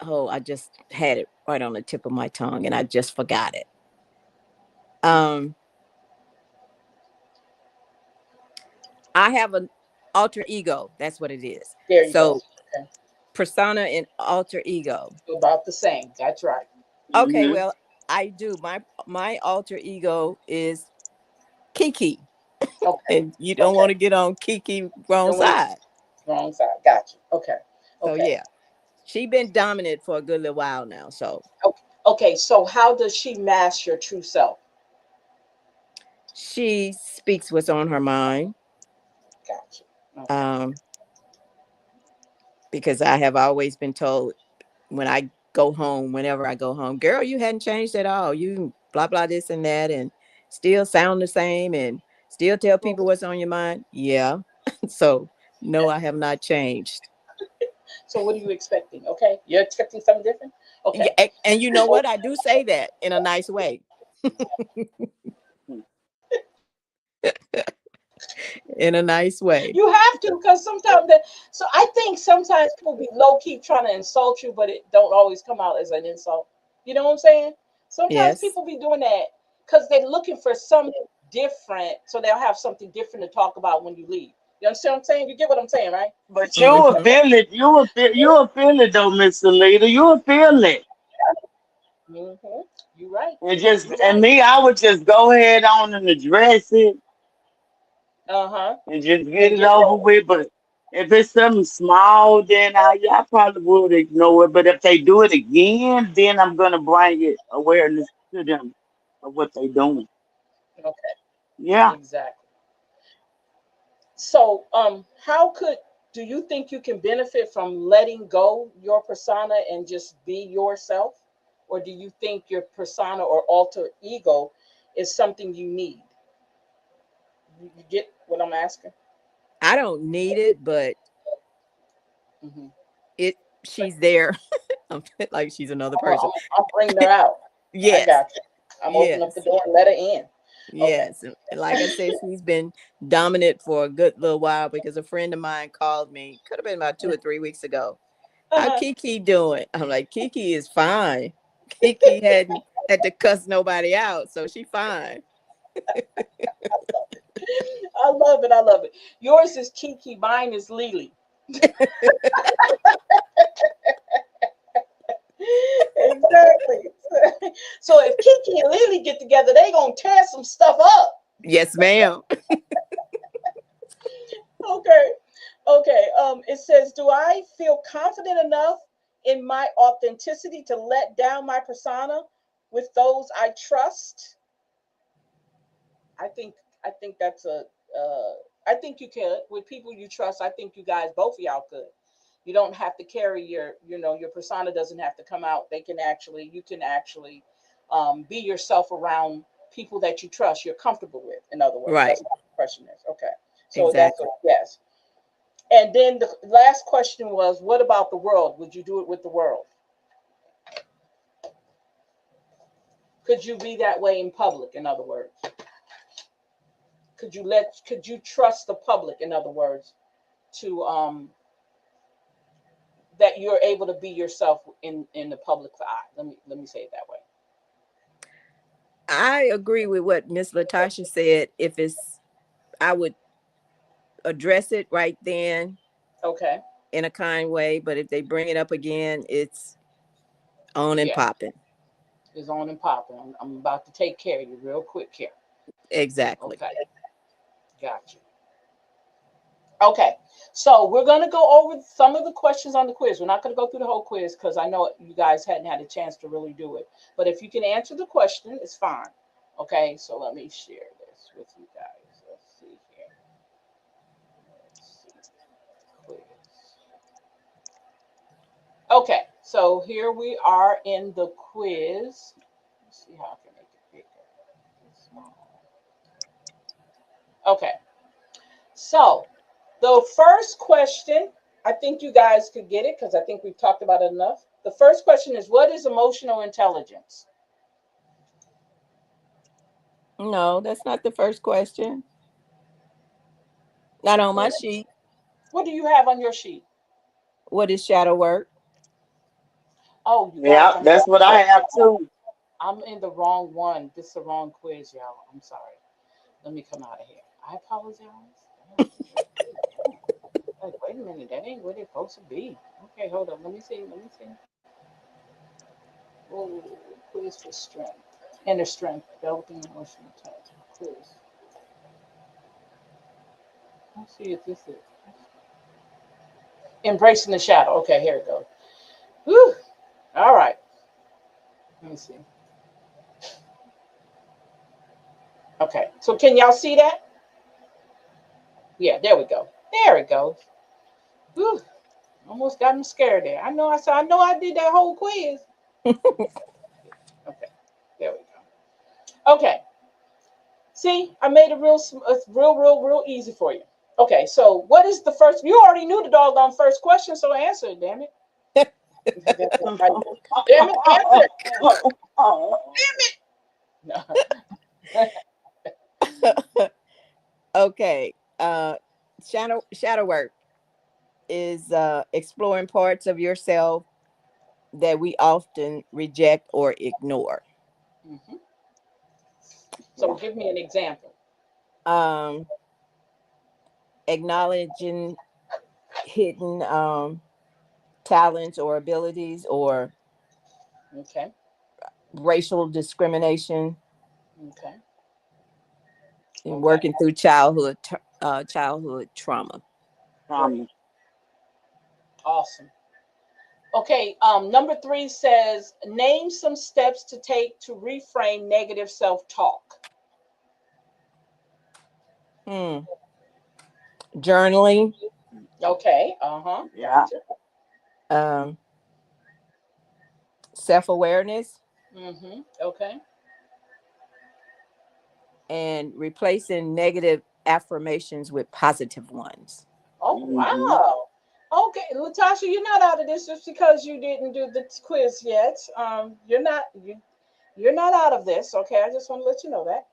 oh, I just had it right on the tip of my tongue and I just forgot it. Um, I have an alter ego. That's what it is. There you go. So Okay. persona and alter ego. About the same. That's right. Okay, hmm well, I do. My alter ego is Kiki. Okay. And you don't Okay. want to get on Kiki wrong Don't want side. wrong side. Gotcha. Okay. So Okay. yeah, she been dominant for a good little while now. So Okay. Okay. So how does she mask your true self? she speaks what's on her mind. Gotcha. Okay. Um, because I have always been told when I go home, whenever I go home, girl, you hadn't changed at all. You blah blah this and that, and still sound the same, and still tell people what's on your mind. Yeah. So no, I have not changed. So what are you expecting? Okay. You're expecting something different? Yeah, Okay. and you know what? I do say that in a nice way. In a nice way. You have to, because sometimes so I think sometimes people be low key trying to insult you, but it don't always come out as an insult. You know what I'm saying? Sometimes Yes. people be doing that because they're looking for something different, so they'll have something different to talk about when you leave. You understand what I'm saying? You get what I'm saying, right? but you will Hmm. feel it. You will feel it though, Mr. Leader. You will feel it. Mm-hmm. You right. And You and right. me, I would just go ahead on and address it Uh huh. and just get And it get it over over. with. But if it's something small, then I probably would ignore it. But if they do it again, then I'm gonna bring it awareness to them of what they doing. Okay. Yeah, Exactly. So, how could do you think you can benefit from letting go your persona and just be yourself, or do you think your persona or alter ego is something you need? You get what I'm asking? I don't need it, but Hmm. it she's there. I'm like she's another I'm, person. I'm bringing her out. I Yes, got you. I'm opening up the yes, door and let her in. Okay. yes. And like I said, she's been dominant for a good little while because a friend of mine called me, could have been about 2 or 3 weeks ago. How Kiki doing? I'm like, Kiki is fine. Kiki hadn't had to cuss nobody out, so she fine. I love it. I love it. Yours is Kiki. Mine is Lily. Exactly. So if Kiki and Lily get together, they gonna tear some stuff up. Yes, ma'am. Okay. Okay. It says, do I feel confident enough in my authenticity to let down my persona with those I trust? I think that's a I think you could with people you trust. I think you guys, both of y'all could. You don't have to carry your, your persona doesn't have to come out. You can actually be yourself around people that you trust, you're comfortable with. In other words, Right. that's what the question is. Okay. So that's a Exactly. yes. And then the last question was, what about the world? Would you do it with the world? Could you be that way in public, in other words? Could you trust the public, in other words, to that you're able to be yourself in the public eye? Let me say it that way. I agree with what Miss Latasha said. If it's, I would address it right then Okay. in a kind way, but if they bring it up again, it's on and Yeah, popping. it's on and popping. I'm about to take care of you real quick here. Exactly. Okay. Got you. Okay. So we're going to go over some of the questions on the quiz. We're not going to go through the whole quiz because I know you guys hadn't had a chance to really do it. But if you can answer the question, it's fine. Okay. So let me share this with you guys. Let's see here. Let's see. Quiz. Okay. So here we are in the quiz. Let's see how I can make it bigger. Small. Okay. So the first question, I think you guys could get it because I think we've talked about it enough. The first question is, what is emotional intelligence? No, that's not the first question. Not on my sheet. What do you have on your sheet? What is shadow work? Oh, you guys, Yeah, that's what I have too. I'm in the wrong one. This is the wrong quiz, y'all. I'm sorry. Let me come out of here. I apologize. Like, wait a minute, that ain't what it's supposed to be. Okay, hold on. Let me see. Oh, quiz for strength. Inner strength, developing emotional intelligence. Quiz. Let's see if this is embracing the shadow. Okay, here it goes. Whew. All right. Let me see. Okay, so can y'all see that? Yeah, there we go. There it goes. Whew. Almost got me scared there. I know I did that whole quiz. Okay, there we go. Okay. See, I made it real easy for you. Okay, so what is the first? You already knew the doggone first question, so answer it, damn it. Damn it, answer it. No. Okay. Shadow work is exploring parts of yourself that we often reject or ignore. Mhm. So give me an example. Um, Acknowledging hidden talents or abilities or Okay. racial discrimination Okay. and Okay. working through childhood trauma. Great. Promise. Awesome. Okay. Number 3 says, name some steps to take to reframe negative self-talk. Hmm. Journaling, Okay. Uh-huh. Yeah. Gotcha. um, self-awareness, Mm-hmm. Okay. and replacing negative affirmations with positive ones. Oh, Hmm. wow. Okay, Latasha, you're not out of this just because you didn't do the quiz yet. You're not out of this. Okay, I just want to let you know that.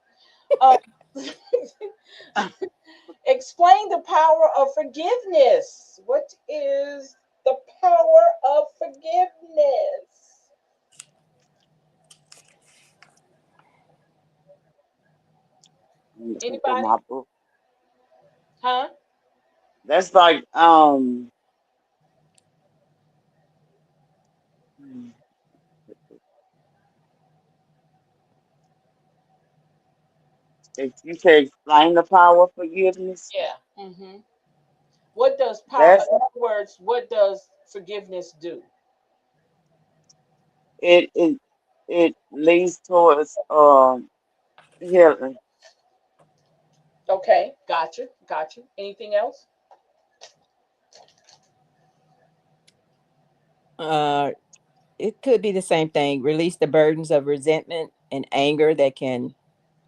Um, explain the power of forgiveness. What is the power of forgiveness? Let me pick up Anybody? my book. Huh? That's like if you can explain the power of forgiveness, Yeah. What does power? that's In other words, what does forgiveness do? it it it leads towards healing. Okay, gotcha, gotcha. Anything else? Uh, it could be the same thing. Release the burdens of resentment and anger that can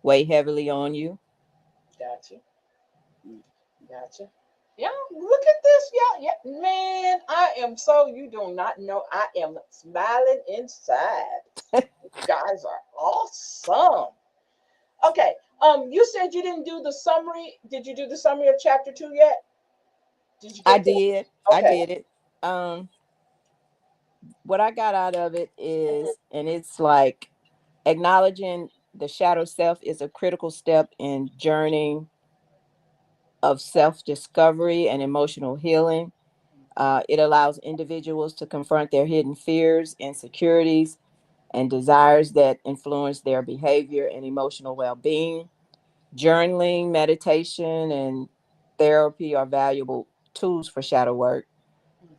weigh heavily on you. Gotcha, gotcha. Yeah, look at this. Yeah, yeah, man. I am so you do not know. I am smiling inside. You guys are awesome. Okay. You said you didn't do the summary. Did you do the summary of chapter 2 yet? Did you I get that? did. I Okay. did it. Um, what I got out of it is, and it's like acknowledging the shadow self is a critical step in journeying of self discovery and emotional healing. It allows individuals to confront their hidden fears, insecurities, and desires that influence their behavior and emotional well being. Journaling, meditation, and therapy are valuable tools for shadow work.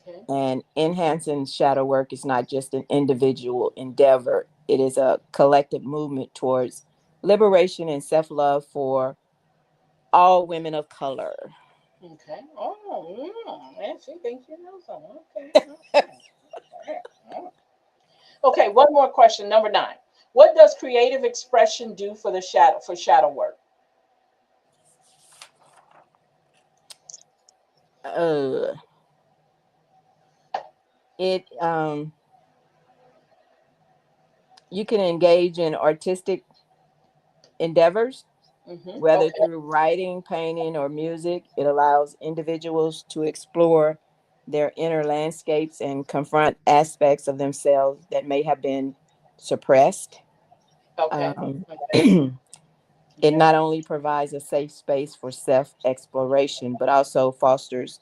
Okay. And enhancing shadow work is not just an individual endeavor, it is a collective movement towards liberation and self love for all women of color. Okay. Oh, man, she thinks you know something. Okay. Okay. Okay. One more question. Number 9. What does creative expression do for the shadow work? Uh, it You can engage in artistic endeavors, whether Okay. through writing, painting, or music. It allows individuals to explore their inner landscapes and confront aspects of themselves that may have been suppressed. Okay. Um, Okay. it Okay. not only provides a safe space for self exploration, but also fosters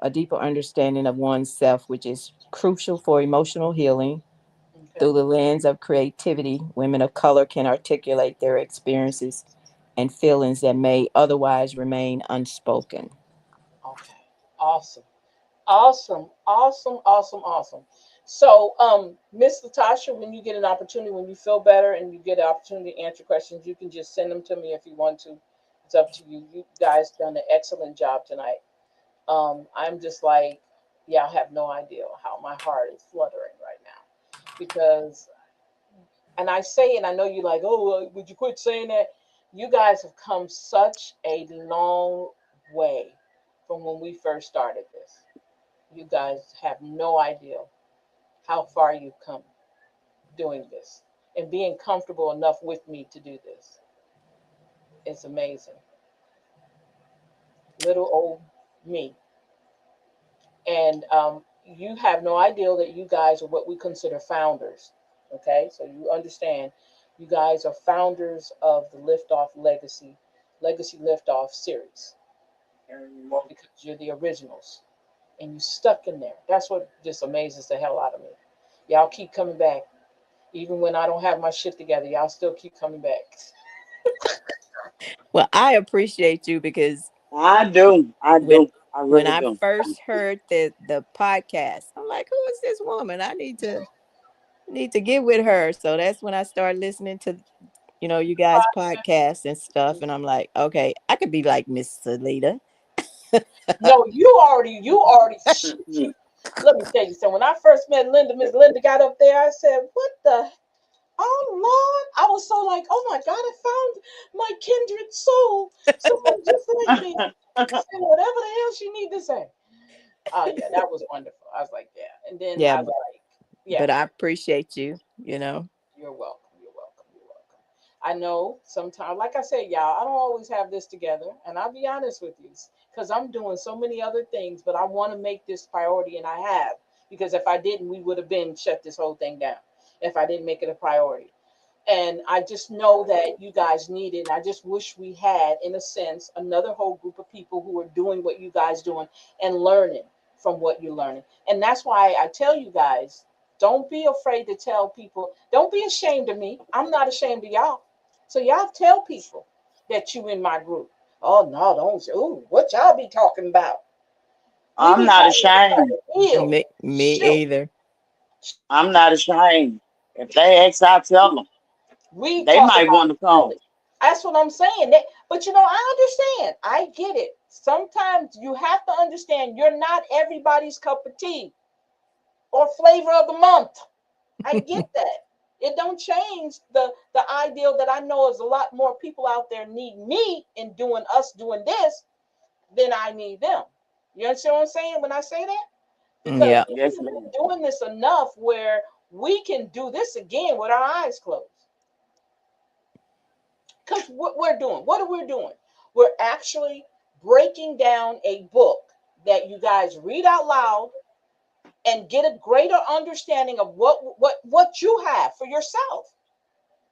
a deeper understanding of oneself, which is crucial for emotional healing. Okay. Through the lens of creativity, women of color can articulate their experiences and feelings that may otherwise remain unspoken. Okay. Awesome. Awesome. Awesome. Awesome. Awesome. So, Miss Latasha, when you get an opportunity, when you feel better and you get an opportunity to answer questions, you can just send them to me if you want to. It's up to you. You guys done an excellent job tonight. I'm just like, yeah, I have no idea how my heart is fluttering right now because, and I say, and I know you're like, oh, would you quit saying that? You guys have come such a long way from when we first started this. You guys have no idea how far you've come doing this and being comfortable enough with me to do this. It's amazing. Little old me. And you have no idea that you guys are what we consider founders. Okay, so you understand, you guys are founders of the Liftoff Legacy Liftoff series because you're the originals and you stuck in there. That's what just amazes the hell out of me. Y'all keep coming back, even when I don't have my shit together. Y'all still keep coming back. Well, I appreciate you because I do. I when do. I when really I do. first heard the podcast, I'm like, who is this woman? I need to get with her. So that's when I started listening to you guys podcasts and stuff, and I'm like, okay, I could be like Miss Salita. No, you already. Let me tell you something. When I first met Linda, Miss Linda got up there. I said, "What the? Oh Lord!" I was so like, "Oh my God! I found my kindred soul, someone just like me, saying whatever the hell she need to say." Oh yeah, that was wonderful. I was like, yeah. And then Yeah, I was like, yeah, but I appreciate you, you know. you're welcome. You're welcome. You're welcome. I know sometimes, like I said, y'all, I don't always have this together. And I'll be honest with you, because I'm doing so many other things, but I want to make this priority and I have. Because if I didn't, we would have been shut this whole thing down if I didn't make it a priority. And I just know that you guys need it. And I just wish we had, in a sense, another whole group of people who are doing what you guys doing and learning from what you're learning. And that's why I tell you guys, don't be afraid to tell people. Don't be ashamed of me. I'm not ashamed of y'all. So y'all tell people that you in my group. Oh no, don't. Ooh, what y'all be talking about? We I'm be not talking ashamed. about ill. Me Shoot, either. I'm not ashamed. If they ask, I tell them. we They talk might about want to come. really. That's what I'm saying. But I understand. I get it. Sometimes you have to understand you're not everybody's cup of tea or flavor of the month. I get that. It don't change the ideal that I know is a lot more people out there need me in doing us doing this than I need them. You understand what I'm saying when I say that? Because Yeah. we've Yes, been ma'am. doing this enough where we can do this again with our eyes closed. Because what we're doing, what are we doing? We're actually breaking down a book that you guys read out loud and get a greater understanding of what you have for yourself,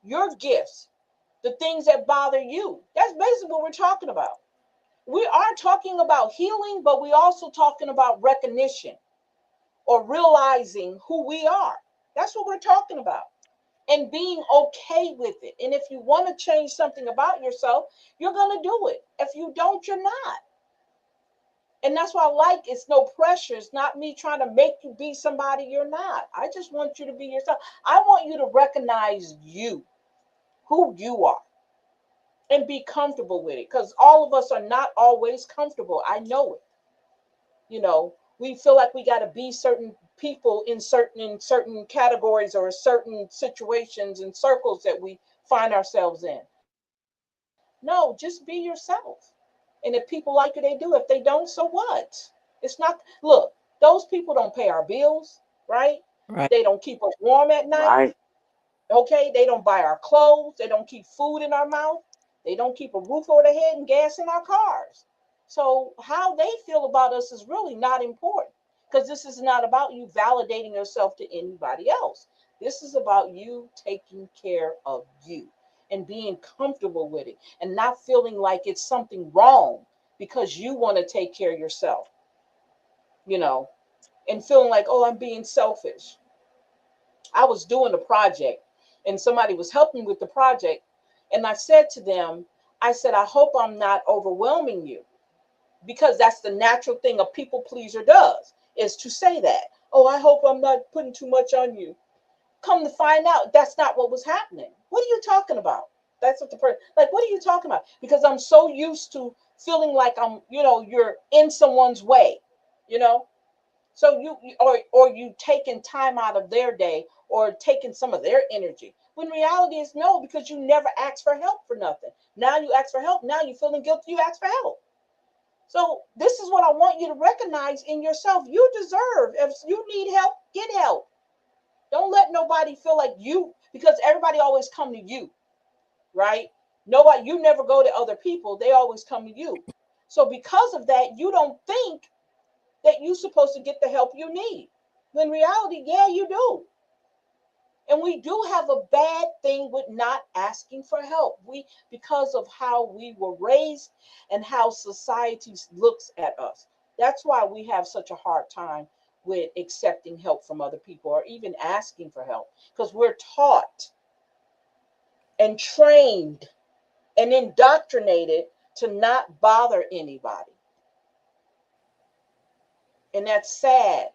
your gifts, the things that bother you. That's basically what we're talking about. We are talking about healing, but we also talking about recognition or realizing who we are. That's what we're talking about. And being okay with it. And if you want to change something about yourself, you're going to do it. If you don't, you're not. And that's why I like it's no pressure. It's not me trying to make you be somebody you're not. I just want you to be yourself. I want you to recognize you, who you are, and be comfortable with it. Because all of us are not always comfortable. I know it. We feel like we got to be certain people in certain categories or certain situations and circles that we find ourselves in. No, just be yourself. And if people like you, they do. If they don't, so what? It's not. Look, those people don't pay our bills, right? Right. They don't keep us warm at night. Right. Okay, they don't buy our clothes. They don't keep food in our mouth. They don't keep a roof over their head and gas in our cars. So how they feel about us is really not important, because this is not about you validating yourself to anybody else. This is about you taking care of you and being comfortable with it and not feeling like it's something wrong because you want to take care of yourself, you know, and feeling like, oh, I'm being selfish. I was doing a project and somebody was helping with the project. And I said to them, I said, I hope I'm not overwhelming you, because that's the natural thing a people pleaser does, is to say that. Oh, I hope I'm not putting too much on you. Come to find out, that's not what was happening. What are you talking about? That's what the person, like, what are you talking about? Because I'm so used to feeling like you're in someone's way, you know? So or you taking time out of their day or taking some of their energy. When reality is no, because you never asked for help for nothing. Now you ask for help. Now you're feeling guilty. You ask for help. So this is what I want you to recognize in yourself. You deserve. If you need help, get help. Don't let nobody feel like you, because everybody always come to you, right? Nobody, you never go to other people. They always come to you. So because of that, you don't think that you're supposed to get the help you need. When reality, yeah, you do. And we do have a bad thing with not asking for help. Because of how we were raised and how society looks at us. That's why we have such a hard time with accepting help from other people or even asking for help, because we're taught and trained and indoctrinated to not bother anybody. And that's sad.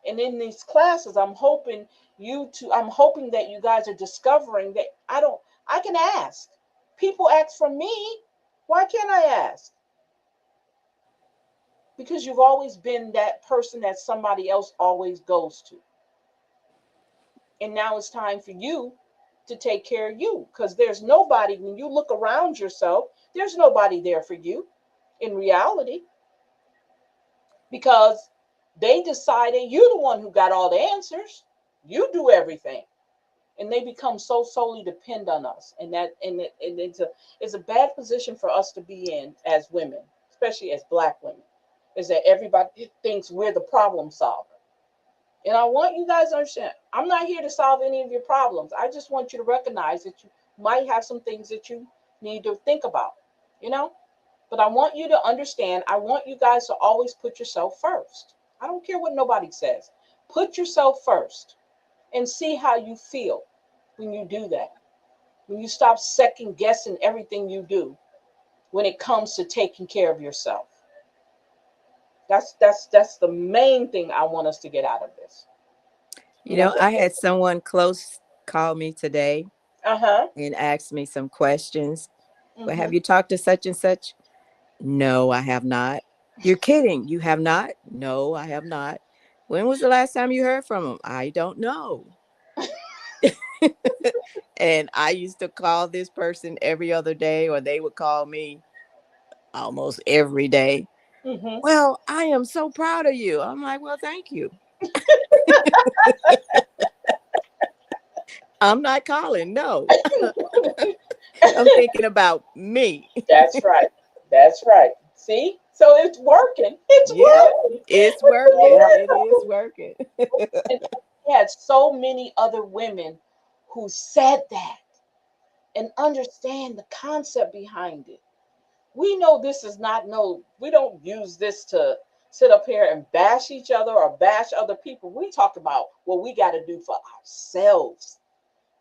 And in these classes, I'm hoping that you guys are discovering that I can ask. People ask for me. Why can't I ask? Because you've always been that person that somebody else always goes to. And now it's time for you to take care of you, because there's nobody, when you look around yourself, there's nobody there for you in reality. because they decided you're the one who got all the answers. You do everything. And they become so solely depend on us. And it's a bad position for us to be in as women, especially as Black women, is that everybody thinks we're the problem solver. And I want you guys to understand, I'm not here to solve any of your problems. I just want you to recognize that you might have some things that you need to think about, you know? But I want you to understand, I want you guys to always put yourself first. I don't care what nobody says. Put yourself first and see how you feel when you do that. When you stop second guessing everything you do when it comes to taking care of yourself. That's the main thing I want us to get out of this. You know, I had someone close call me today Uh-huh. and ask me some questions. Well, Mm-hmm. have you talked to such and such? No, I have not. You're kidding. You have not? No, I have not. When was the last time you heard from him? I don't know. And I used to call this person every other day, or they would call me almost every day. Mm-hmm. Well, I am so proud of you. I'm like, well, thank you. I'm not calling. No, I'm thinking about me. That's right. That's right. See? So it's working. It's Yeah, working. it's working. It is working. And we had so many other women who said that and understand the concept behind it. We know this is not we don't use this to sit up here and bash each other or bash other people. We talk about what we got to do for ourselves.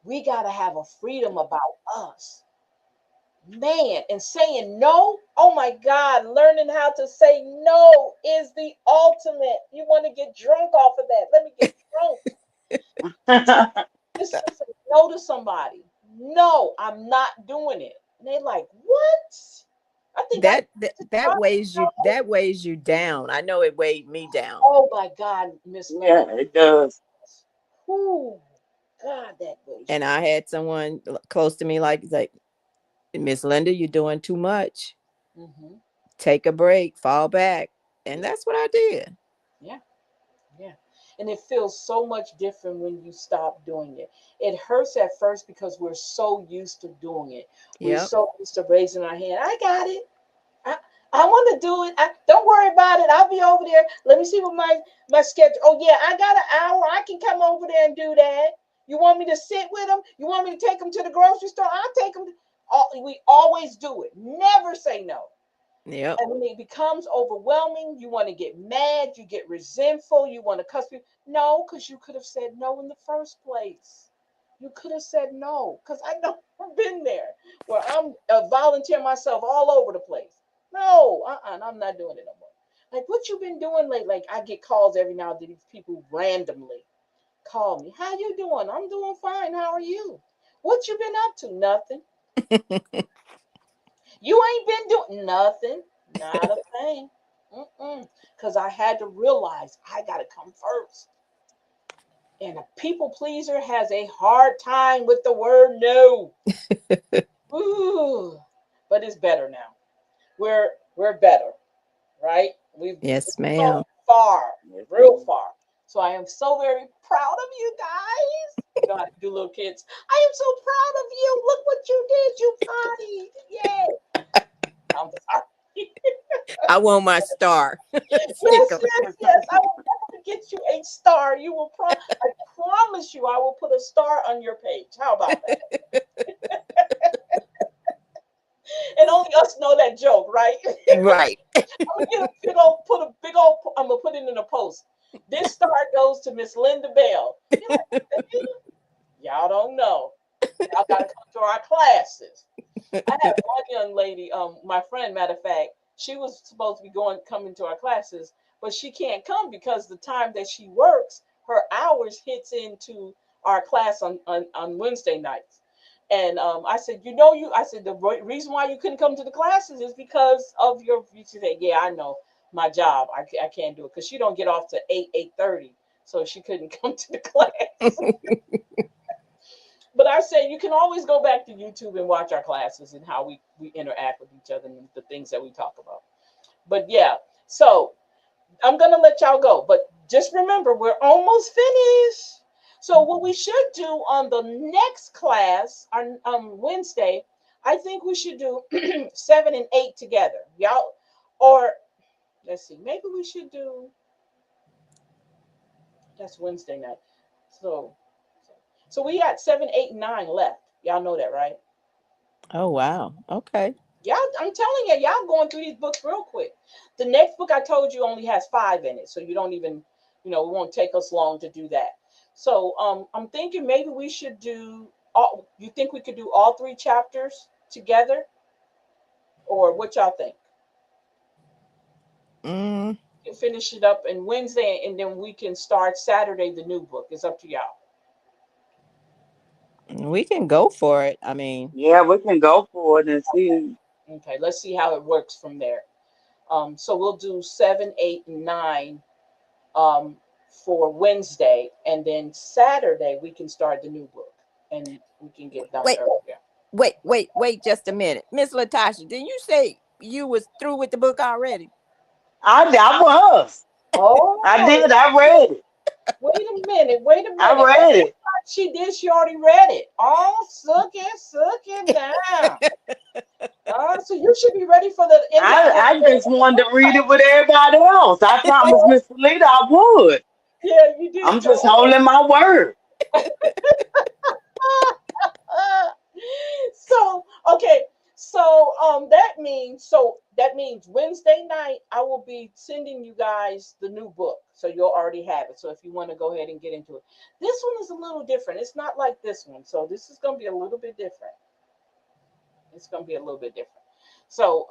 We got to have a freedom about us. Man, and saying no, oh my God, learning how to say no is the ultimate. You want to get drunk off of that? Let me get drunk. Just say no to somebody. No, I'm not doing it. And they're like, what? I think I That weighs you down. I know it weighed me down. Oh my God, Miss Yeah, Linda. it does. Oh God, that weighs And you. I had someone close to me like Miss Linda, you're doing too much. Mm-hmm. Take a break, fall back. And that's what I did. Yeah, yeah. And it feels so much different when you stop doing it. It hurts at first because we're so used to doing it. We're Yep. so used to raising our hand. I got it. I, I want to do it. Don't worry about it. I'll be over there. Let me see what my schedule. Oh yeah, I got an hour. I can come over there and do that. You want me to sit with them? You want me to take them to the grocery store? I'll take them. We always do it. Never say no. Yep. And when it becomes overwhelming, you want to get mad, you get resentful, you want to cuss people. No, because you could have said no in the first place. You could have said no, because I know I've been there where I'm volunteering myself all over the place. No, I'm not doing it no more. Like, what you been doing lately? Like, I get calls every now and then. These people randomly call me. How you doing? I'm doing fine. How are you? What you been up to? Nothing. You ain't been doing nothing. Not a thing. Because I had to realize I got to come first. And a people pleaser has a hard time with the word no. Ooh, but it's better now. We're better, right? We've Yes, come ma'am. far, Yes, real far. So I am so very proud of you guys. You know how to do, little kids. I am so proud of you. Look what you did. You partied. Yay. I'm sorry. I want my star. Yes, Sticker. yes, yes. I will definitely get you a star. I promise you I will put a star on your page. How about that? And only us know that joke, right? Right. I'm gonna get a big old put a big old I'm gonna put it in a post. This star goes to Miss Linda Bell. You're like, what the hell? Y'all don't know. Y'all gotta come to our classes. I had one young lady, my friend, matter of fact, she was supposed to be coming to our classes, but she can't come because the time that she works, her hours hits into our class on Wednesday nights. And I said, I said, the reason why you couldn't come to the classes is because of she said, yeah, I know my job. I can't do it because she don't get off to 8:30. So she couldn't come to the class. But I say you can always go back to YouTube and watch our classes and how we interact with each other and the things that we talk about. But yeah, so I'm gonna let y'all go, but just remember we're almost finished. So what we should do on the next class on Wednesday, I think we should do 7 and 8 together, y'all. Or let's see, maybe we should do that's Wednesday night. So so we got 7, 8, and 9 left. Y'all know that, right? Oh, wow. Okay. Y'all, I'm telling you, y'all going through these books real quick. The next book I told you only has 5 in it, so you don't even, it won't take us long to do that. So I'm thinking maybe we should do all. You think we could do all 3 chapters together, or what y'all think? Mm, You finish it up in Wednesday, and then we can start Saturday the new book. It's up to y'all. we can go for it. I mean, Yeah, we can go for it and see. Okay, let's see how it works from there. So we'll do 7, 8, and 9 um, for Wednesday, and then Saturday we can start the new book, and we can get done wait, earlier. wait just a minute. Miss Latasha, didn't you say you was through with the book already? I was. I Oh, did. I read it. wait a minute, wait a I minute. read it. She did. She already read it. Oh, suck it down. So you should be ready for the end of I the. just wanted to read it with everybody else. I promised Miss Felita I would. Yeah, you did. I'm just holding my word. So okay, so that means Wednesday night I will be sending you guys the new book, so you'll already have it. So if you want to go ahead and get into it, this one is a little different. It's not like this one, so this is going to be a little bit different. It's going to be a little bit different. So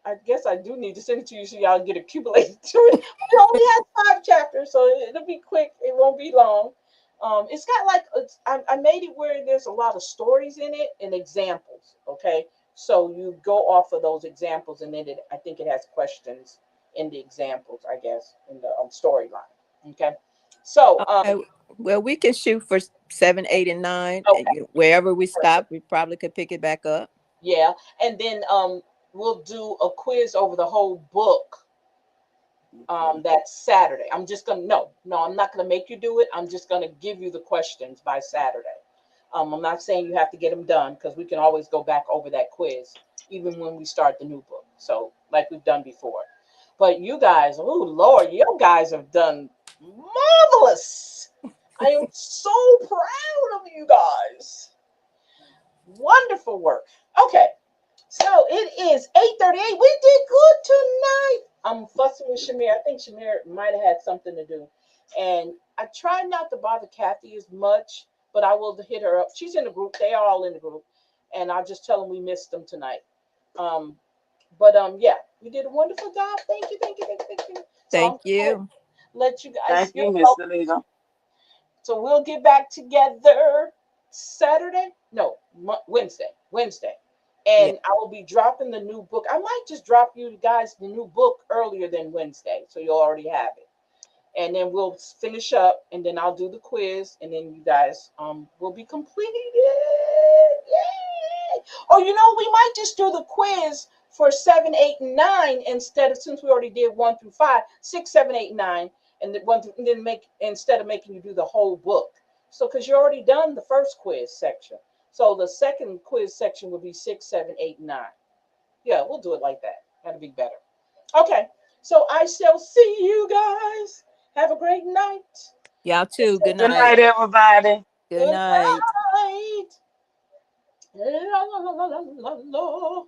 I guess I do need to send it to you so y'all get accumulated to it. We only have 5 chapters, so it'll be quick. It won't be long. It's got like I made it where there's a lot of stories in it and examples. Okay, so you go off of those examples, and then I think it has questions in the examples. I guess in the storyline. Okay, so Okay. Well, we can shoot for 7, 8, and 9. And okay, wherever we stop, we probably could pick it back up. yeah, and then we'll do a quiz over the whole book. That's Saturday. I'm just gonna no, I'm not gonna make you do it. I'm just gonna give you the questions by Saturday. I'm not saying you have to get them done because we can always go back over that quiz even when we start the new book. So like we've done before. But you guys, oh Lord, you guys have done marvelous. I am so proud of you guys. Wonderful work. Okay. So it is 8:38. We did good tonight. I'm fussing with Shamir. I think Shamir might have had something to do. And I try not to bother Kathy as much, but I will hit her up. She's in the group. They are all in the group. And I'll just tell them we missed them tonight. Yeah, you did a wonderful job. Thank you, thank you, thank you, thank you. So Thank I'm you. let you guys. Thank you, Miss Felita. So we'll get back together Saturday. No, Wednesday. Wednesday. Yeah. And I will be dropping the new book. I might just drop you guys the new book earlier than Wednesday, so you'll already have it. And then we'll finish up, and then I'll do the quiz, and then you guys will be completed. Yay! Or we might just do the quiz for 7, 8, and 9 since we already did 1 through 5, 6, 7, 8, 9, and then make instead of making you do the whole book. So because you already done the first quiz section. So the second quiz section will be 6, 7, 8, 9. Yeah, we'll do it like that. That'll be better. Okay, so I shall see you guys. Have a great night. Y'all too. Good Good night. night, everybody. Good night. night. La, la, la, la, la, la.